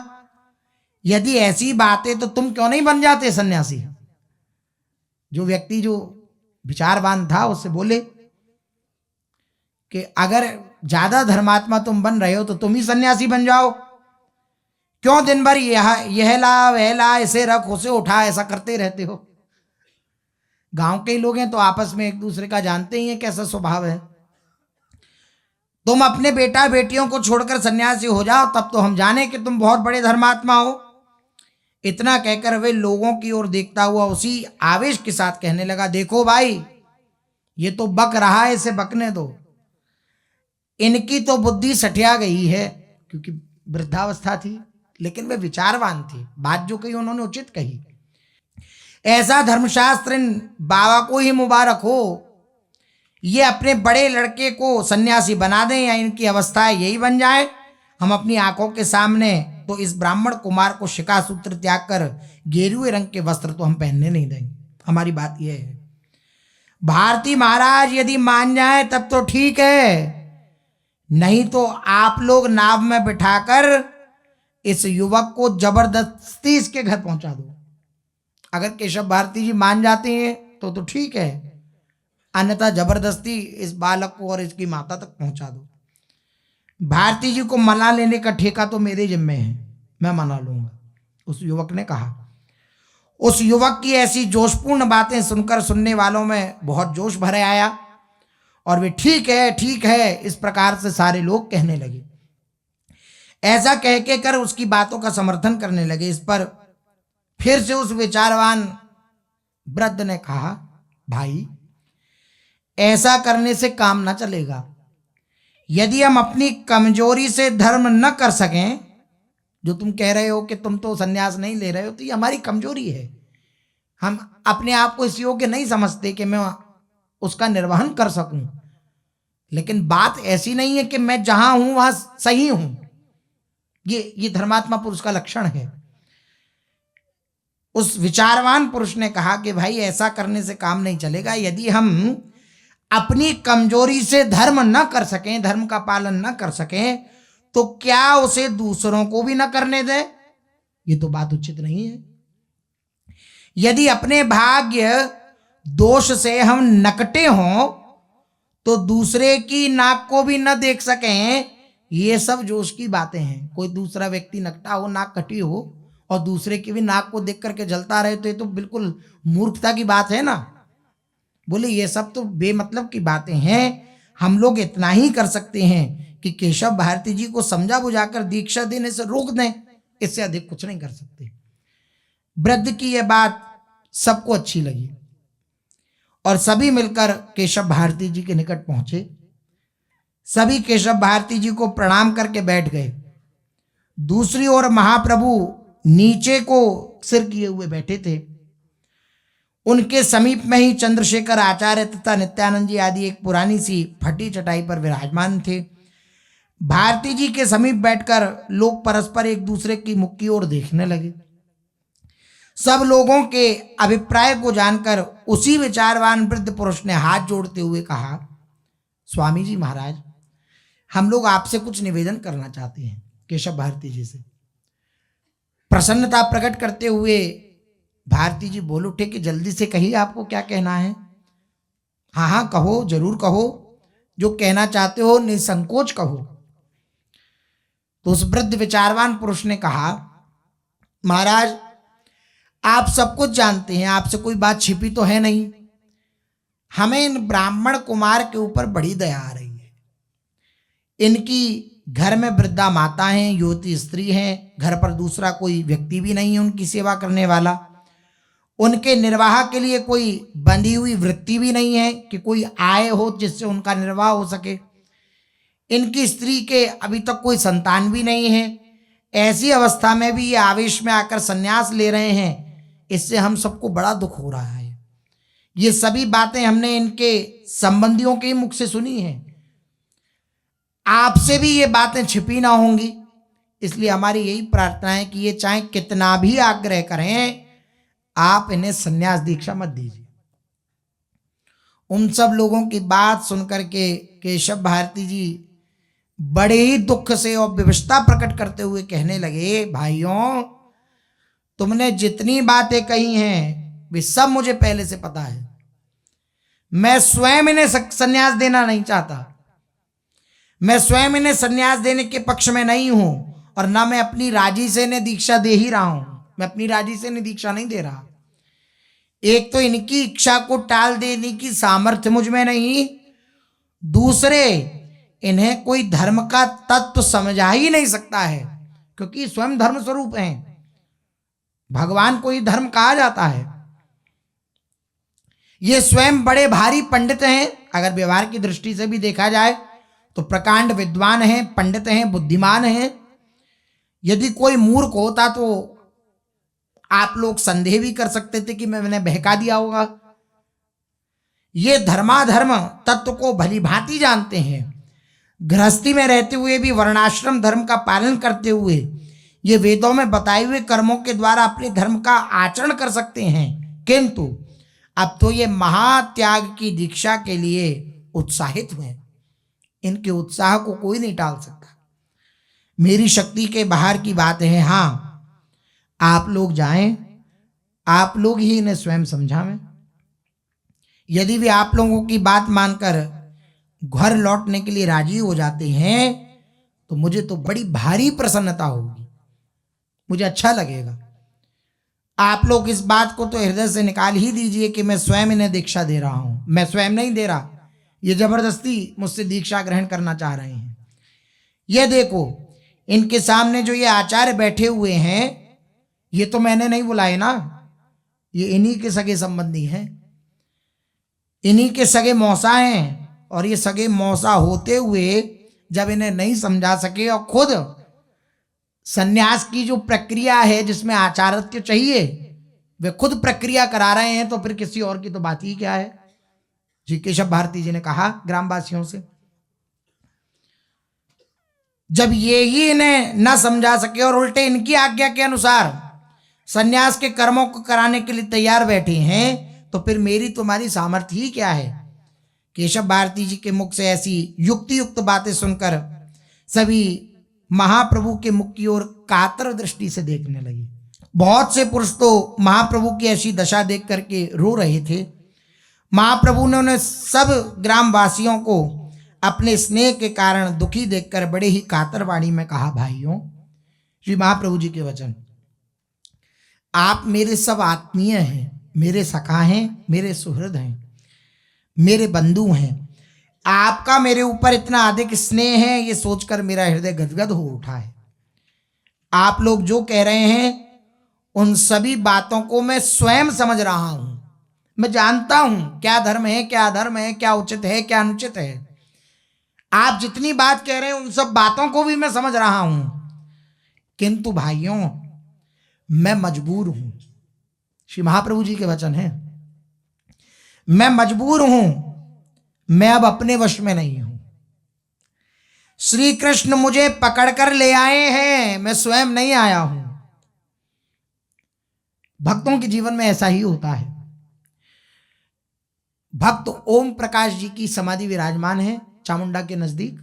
यदि ऐसी बात है तो तुम क्यों नहीं बन जाते सन्यासी? जो व्यक्ति जो विचारवान था उससे बोले कि अगर ज्यादा धर्मात्मा तुम बन रहे हो तो तुम ही सन्यासी बन जाओ, क्यों दिन भर यह ला वह ला, इसे रख उसे उठा, ऐसा करते रहते हो? गांव के लोग हैं तो आपस में एक दूसरे का जानते ही हैं कैसा स्वभाव है। तुम अपने बेटा बेटियों को छोड़कर सन्यासी हो जाओ, तब तो हम जाने कि तुम बहुत बड़े धर्मात्मा हो। इतना कहकर वे लोगों की ओर देखता हुआ उसी आवेश के साथ कहने लगा, देखो भाई, ये तो बक रहा है, इसे बकने दो। इनकी तो बुद्धि सठिया गई है, क्योंकि वृद्धावस्था थी, लेकिन वे विचारवान थे। बात जो कही उन्होंने उचित कही। ऐसा धर्मशास्त्र इन बाबा को ही मुबारक हो, ये अपने बड़े लड़के को सन्यासी बना दें या इनकी अवस्था यही बन जाए। हम अपनी आंखों के सामने तो इस ब्राह्मण कुमार को शिखा सूत्र त्याग कर गेरुए रंग के वस्त्र तो हम पहनने नहीं देंगे। हमारी बात यह है, भारती महाराज यदि मान जाए तब तो ठीक है, नहीं तो आप लोग नाव में बिठाकर इस युवक को जबरदस्ती इसके घर पहुंचा दो। अगर केशव भारती जी मान जाते हैं तो ठीक है, अन्यथा जबरदस्ती इस बालक को और इसकी माता तक पहुंचा दो। भारती जी को मना लेने का ठेका तो मेरे जिम्मे है, मैं मना लूंगा, उस युवक ने कहा। उस युवक की ऐसी जोशपूर्ण बातें सुनकर सुनने वालों में बहुत जोश भरे आया और वे ठीक है इस प्रकार से सारे लोग कहने लगे। ऐसा कह के कर उसकी बातों का समर्थन करने लगे। इस पर फिर से उस विचारवान वृद्ध ने कहा, भाई ऐसा करने से काम ना चलेगा। यदि हम अपनी कमजोरी से धर्म न कर सकें, जो तुम कह रहे हो कि तुम तो सन्यास नहीं ले रहे हो, तो ये हमारी कमजोरी है। हम अपने आप को इस योग्य नहीं समझते कि मैं उसका निर्वहन कर सकूं। लेकिन बात ऐसी नहीं है कि मैं जहां हूं वहां सही हूं। ये धर्मात्मा पुरुष का लक्षण है। उस विचारवान पुरुष ने कहा कि भाई ऐसा करने से काम नहीं चलेगा। यदि हम अपनी कमजोरी से धर्म न कर सकें, धर्म का पालन न कर सकें, तो क्या उसे दूसरों को भी न करने दें? ये तो बात उचित नहीं है। यदि अपने भाग्य दोष से हम नकटे हों तो दूसरे की नाक को भी न देख सकें, ये सब जोश की बातें हैं। कोई दूसरा व्यक्ति नकटा हो, नाक कटी हो और दूसरे की भी नाक को देख करके जलता रहे, तो ये तो बिल्कुल मूर्खता की बात है ना। बोले ये सब तो बेमतलब की बातें हैं। हम लोग इतना ही कर सकते हैं कि केशव भारती जी को समझा बुझाकर दीक्षा देने से रोक दें, इससे अधिक कुछ नहीं कर सकते। वृद्ध की यह बात सबको अच्छी लगी और सभी मिलकर केशव भारती जी के निकट पहुंचे। सभी केशव भारती जी को प्रणाम करके बैठ गए। दूसरी ओर महाप्रभु नीचे को सिर किए हुए बैठे थे। उनके समीप में ही चंद्रशेखर आचार्य तथा नित्यानंद जी आदि एक पुरानी सी फटी चटाई पर विराजमान थे। भारती जी के समीप बैठकर लोग परस्पर एक दूसरे की मुख की ओर देखने लगे। सब लोगों के अभिप्राय को जानकर उसी विचारवान वृद्ध पुरुष ने हाथ जोड़ते हुए कहा, स्वामी जी महाराज, हम लोग आपसे कुछ निवेदन करना चाहते हैं। केशव भारती जी से प्रसन्नता प्रकट करते हुए भारती जी बोल उठे कि जल्दी से कहिए, आपको क्या कहना है। हाँ हाँ कहो, जरूर कहो, जो कहना चाहते हो निसंकोच कहो। तो उस वृद्ध विचारवान पुरुष ने कहा, महाराज आप सब कुछ जानते हैं, आपसे कोई बात छिपी तो है नहीं। हमें इन ब्राह्मण कुमार के ऊपर बड़ी दया आ रही है। इनकी घर में वृद्धा माता हैं, युवती स्त्री हैं, घर पर दूसरा कोई व्यक्ति भी नहीं है उनकी सेवा करने वाला। उनके निर्वाह के लिए कोई बंधी हुई वृत्ति भी नहीं है कि कोई आय हो जिससे उनका निर्वाह हो सके। इनकी स्त्री के अभी तक कोई संतान भी नहीं है। ऐसी अवस्था में भी ये आवेश में आकर संन्यास ले रहे हैं, इससे हम सबको बड़ा दुख हो रहा है। ये सभी बातें हमने इनके संबंधियों के मुख से सुनी हैं। आपसे भी ये बातें छिपी ना होंगी, इसलिए हमारी यही प्रार्थना है कि ये चाहे कितना भी आग्रह करें, आप इन्हें संन्यास दीक्षा मत दीजिए। उन सब लोगों की बात सुनकर के केशव भारती जी बड़े ही दुख से और विवशता प्रकट करते हुए कहने लगे, भाइयों तुमने जितनी बातें कही हैं वे सब मुझे पहले से पता है। मैं स्वयं इन्हें संन्यास देना नहीं चाहता। मैं स्वयं इन्हें संन्यास देने के पक्ष में नहीं हूं, और ना मैं अपनी राजी से इन्हें दीक्षा दे ही रहा हूं। मैं अपनी राजी से इन्हें दीक्षा नहीं दे रहा। एक तो इनकी इच्छा को टाल देने की सामर्थ्य मुझ में नहीं, दूसरे इन्हें कोई धर्म का तत्व समझा ही नहीं सकता है, क्योंकि स्वयं धर्म स्वरूप हैं। भगवान को ही धर्म कहा जाता है। ये स्वयं बड़े भारी पंडित हैं। अगर व्यवहार की दृष्टि से भी देखा जाए तो प्रकांड विद्वान हैं, पंडित हैं, बुद्धिमान हैं। यदि कोई मूर्ख होता तो आप लोग संदेह भी कर सकते थे कि मैंने बहका दिया होगा। ये धर्माधर्म तत्व को भली भांति जानते हैं। गृहस्थी में रहते हुए भी वर्णाश्रम धर्म का पालन करते हुए ये वेदों में बताए हुए कर्मों के द्वारा अपने धर्म का आचरण कर सकते हैं, किंतु अब तो ये महात्याग की दीक्षा के लिए उत्साहित हुए। इनके उत्साह को कोई नहीं टाल सकता। मेरी शक्ति के बाहर की बात है। हाँ, आप लोग जाएं, आप लोग ही इन्हें स्वयं समझावें। यदि वे आप लोगों की बात मानकर घर लौटने के लिए राजी हो जाते हैं तो मुझे तो बड़ी भारी प्रसन्नता होगी, मुझे अच्छा लगेगा। आप लोग इस बात को तो हृदय से निकाल ही दीजिए कि मैं स्वयं इन्हें दीक्षा दे रहा हूं। मैं स्वयं नहीं दे रहा, ये जबरदस्ती मुझसे दीक्षा ग्रहण करना चाह रहे हैं। ये देखो, इनके सामने जो ये आचार्य बैठे हुए हैं, ये तो मैंने नहीं बुलाए ना, ये इन्हीं के सगे संबंधी हैं, इन्हीं के सगे मौसा हैं। और ये सगे मौसा होते हुए जब इन्हें नहीं समझा सके और खुद सन्यास की जो प्रक्रिया है जिसमें आचार्य चाहिए वे खुद प्रक्रिया करा रहे हैं, तो फिर किसी और की तो बात ही क्या है। जी केशव भारती जी ने कहा ग्रामवासियों से, जब ये ही इन्हें न समझा सके और उल्टे इनकी आज्ञा के अनुसार सन्यास के कर्मों को कराने के लिए तैयार बैठे हैं, तो फिर मेरी तुम्हारी सामर्थ्य ही क्या है। केशव भारती जी के मुख से ऐसी युक्ति युक्त बातें सुनकर सभी महाप्रभु के मुख की ओर कातर दृष्टि से देखने लगे। बहुत से पुरुष तो महाप्रभु की ऐसी दशा देख करके रो रहे थे। महाप्रभु ने उन्हें सब ग्रामवासियों को अपने स्नेह के कारण दुखी देखकर बड़े ही कातर वाणी में कहा, भाइयों, श्री महाप्रभु जी के वचन, आप मेरे सब आत्मीय हैं, मेरे सखा हैं, मेरे सुहृद हैं, मेरे बंधु हैं। आपका मेरे ऊपर इतना अधिक स्नेह है, ये सोचकर मेरा हृदय गदगद हो उठा है। आप लोग जो कह रहे हैं उन सभी बातों को मैं स्वयं समझ रहा हूं। मैं जानता हूं क्या धर्म है, क्या अधर्म है, क्या उचित है, क्या अनुचित है। आप जितनी बात कह रहे हैं उन सब बातों को भी मैं समझ रहा हूं, किंतु भाइयों मैं मजबूर हूं। श्री महाप्रभु जी के वचन हैं, मैं मजबूर हूं, मैं अब अपने वश में नहीं हूं। श्री कृष्ण मुझे पकड़कर ले आए हैं, मैं स्वयं नहीं आया हूं। भक्तों के जीवन में ऐसा ही होता है। भक्त ओम प्रकाश जी की समाधि विराजमान है चामुंडा के नजदीक।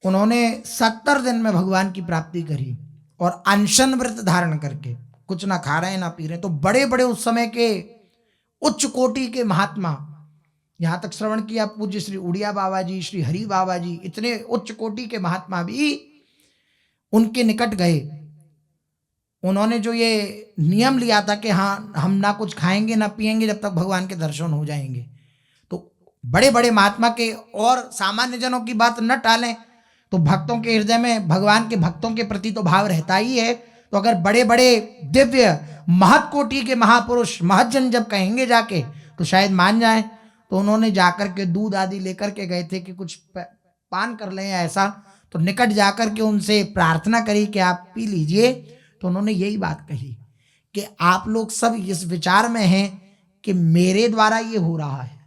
उन्होंने 70 दिन में भगवान की प्राप्ति करी और अनशन व्रत धारण करके कुछ ना खा रहे हैं ना पी रहे हैं। तो बड़े बड़े उस समय के उच्च कोटि के महात्मा, यहां तक श्रवण किया पूज्य श्री उड़िया बाबा जी, श्री हरि बाबा जी, इतने उच्च कोटि के महात्मा भी उनके निकट गए। उन्होंने जो ये नियम लिया था कि हाँ हम ना कुछ खाएंगे ना पिएंगे जब तक भगवान के दर्शन हो जाएंगे, तो बड़े बड़े महात्मा के और सामान्य जनों की बात न टालें, तो भक्तों के हृदय में भगवान के भक्तों के प्रति तो भाव रहता ही है। तो अगर बड़े बड़े दिव्य महत कोटि के महापुरुष महज्जन जब कहेंगे जाके तो शायद मान जाए। तो उन्होंने जाकर के दूध आदि लेकर के गए थे कि कुछ पान कर लें या ऐसा, तो निकट जाकर के उनसे प्रार्थना करी कि आप पी लीजिए। तो उन्होंने यही बात कही कि आप लोग सब इस विचार में हैं कि मेरे द्वारा ये हो रहा है,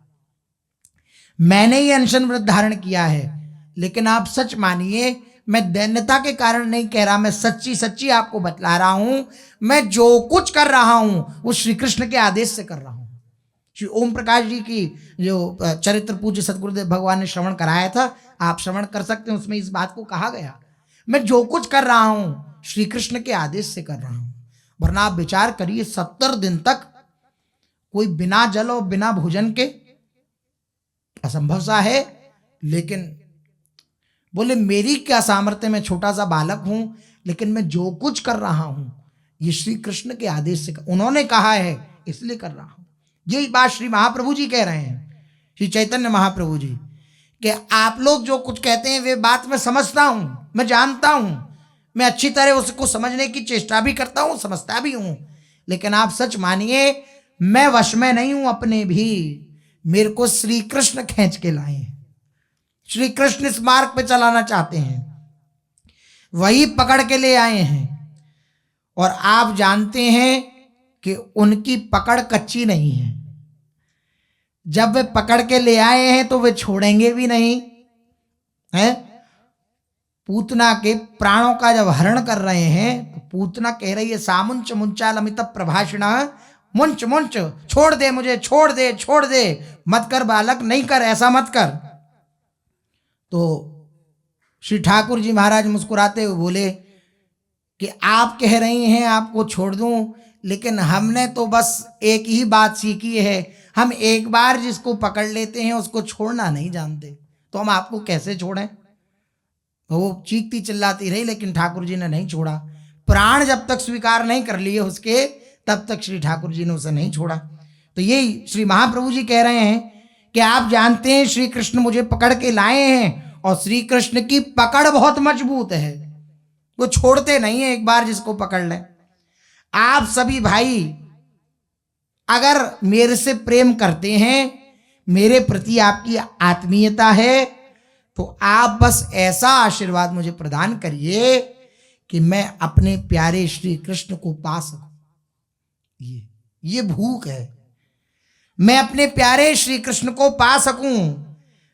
मैंने ये अनशन व्रत धारण किया है, लेकिन आप सच मानिए मैं दैन्यता के कारण नहीं कह रहा, मैं सच्ची सच्ची आपको बतला रहा हूं। मैं जो कुछ कर रहा हूं वो श्री कृष्ण के आदेश से कर रहा हूं। श्री ओम प्रकाश जी की जो चरित्र पूज्य सतगुरुदेव भगवान ने श्रवण कराया था, आप श्रवण कर सकते हैं, उसमें इस बात को कहा गया, मैं जो कुछ कर रहा हूं श्री कृष्ण के आदेश से कर रहा हूं। वरना आप विचार करिए 70 दिन तक कोई बिना जल और बिना भोजन के असंभव सा है। लेकिन बोले मेरी क्या सामर्थ्य, मैं छोटा सा बालक हूं, लेकिन मैं जो कुछ कर रहा हूं ये श्री कृष्ण के आदेश से उन्होंने कहा है इसलिए कर रहा हूं। यही बात श्री महाप्रभु जी कह रहे हैं, श्री चैतन्य महाप्रभु जी, कि आप लोग जो कुछ कहते हैं वे बात मैं समझता हूं, मैं जानता हूं, मैं अच्छी तरह उसको समझने की चेष्टा भी करता हूं, समझता भी हूं, लेकिन आप सच मानिए मैं वश में नहीं हूं अपने भी। मेरे को श्री कृष्ण खींच के लाए हैं, श्री कृष्ण इस मार्ग पे चलाना चाहते हैं, वही पकड़ के ले आए हैं। और आप जानते हैं कि उनकी पकड़ कच्ची नहीं है। जब वे पकड़ के ले आए हैं तो वे छोड़ेंगे भी नहीं है। पूतना के प्राणों का जब हरण कर रहे हैं तो पूतना कह रही है सामुंच मुंचालमित प्रभाषण, मुंच मुंच, छोड़ दे मुझे, छोड़ दे छोड़ दे, मत कर बालक, नहीं कर, ऐसा मत कर। तो श्री ठाकुर जी महाराज मुस्कुराते हुए बोले कि आप कह रही हैं आपको छोड़ दूं, लेकिन हमने तो बस एक ही बात सीखी है, हम एक बार जिसको पकड़ लेते हैं उसको छोड़ना नहीं जानते, तो हम आपको कैसे छोड़ें। वो चीखती चिल्लाती रही, लेकिन ठाकुर जी ने नहीं छोड़ा। प्राण जब तक स्वीकार नहीं कर लिए उसके, तब तक श्री ठाकुर जी ने उसे नहीं छोड़ा। तो यही श्री महाप्रभु जी कह रहे हैं कि आप जानते हैं श्री कृष्ण मुझे पकड़ के लाए हैं, और श्री कृष्ण की पकड़ बहुत मजबूत है, वो छोड़ते नहीं है एक बार जिसको पकड़ लें। आप सभी भाई अगर मेरे से प्रेम करते हैं, मेरे प्रति आपकी आत्मीयता है, तो आप बस ऐसा आशीर्वाद मुझे प्रदान करिए कि मैं अपने प्यारे श्री कृष्ण को पा सकूं। ये भूख है, मैं अपने प्यारे श्री कृष्ण को पा सकूं।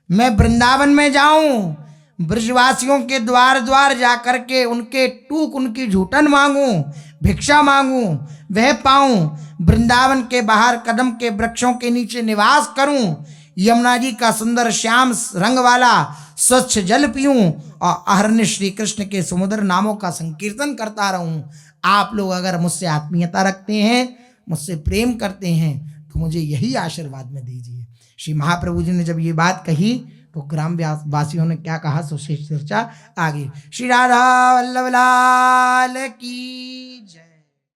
मैं वृंदावन में जाऊं, ब्रजवासियों के द्वार द्वार जाकर के उनके टूक उनकी झूठन मांगूं, भिक्षा मांगूं, वह पाऊं। वृंदावन के बाहर कदम के वृक्षों के नीचे निवास करूं, यमुना जी का सुंदर श्याम रंग वाला स्वच्छ जल पीऊं, और अहरनिश श्री कृष्ण के समुद्र नामों का संकीर्तन करता रहूं। आप लोग अगर मुझसे आत्मीयता रखते हैं, मुझसे प्रेम करते हैं, तो मुझे यही आशीर्वाद में दीजिए। श्री महाप्रभु जी ने जब ये बात कही तो ग्राम वासियों ने क्या कहा, सो चर्चा आगे। श्री राधा वल्लभ लाल की जय।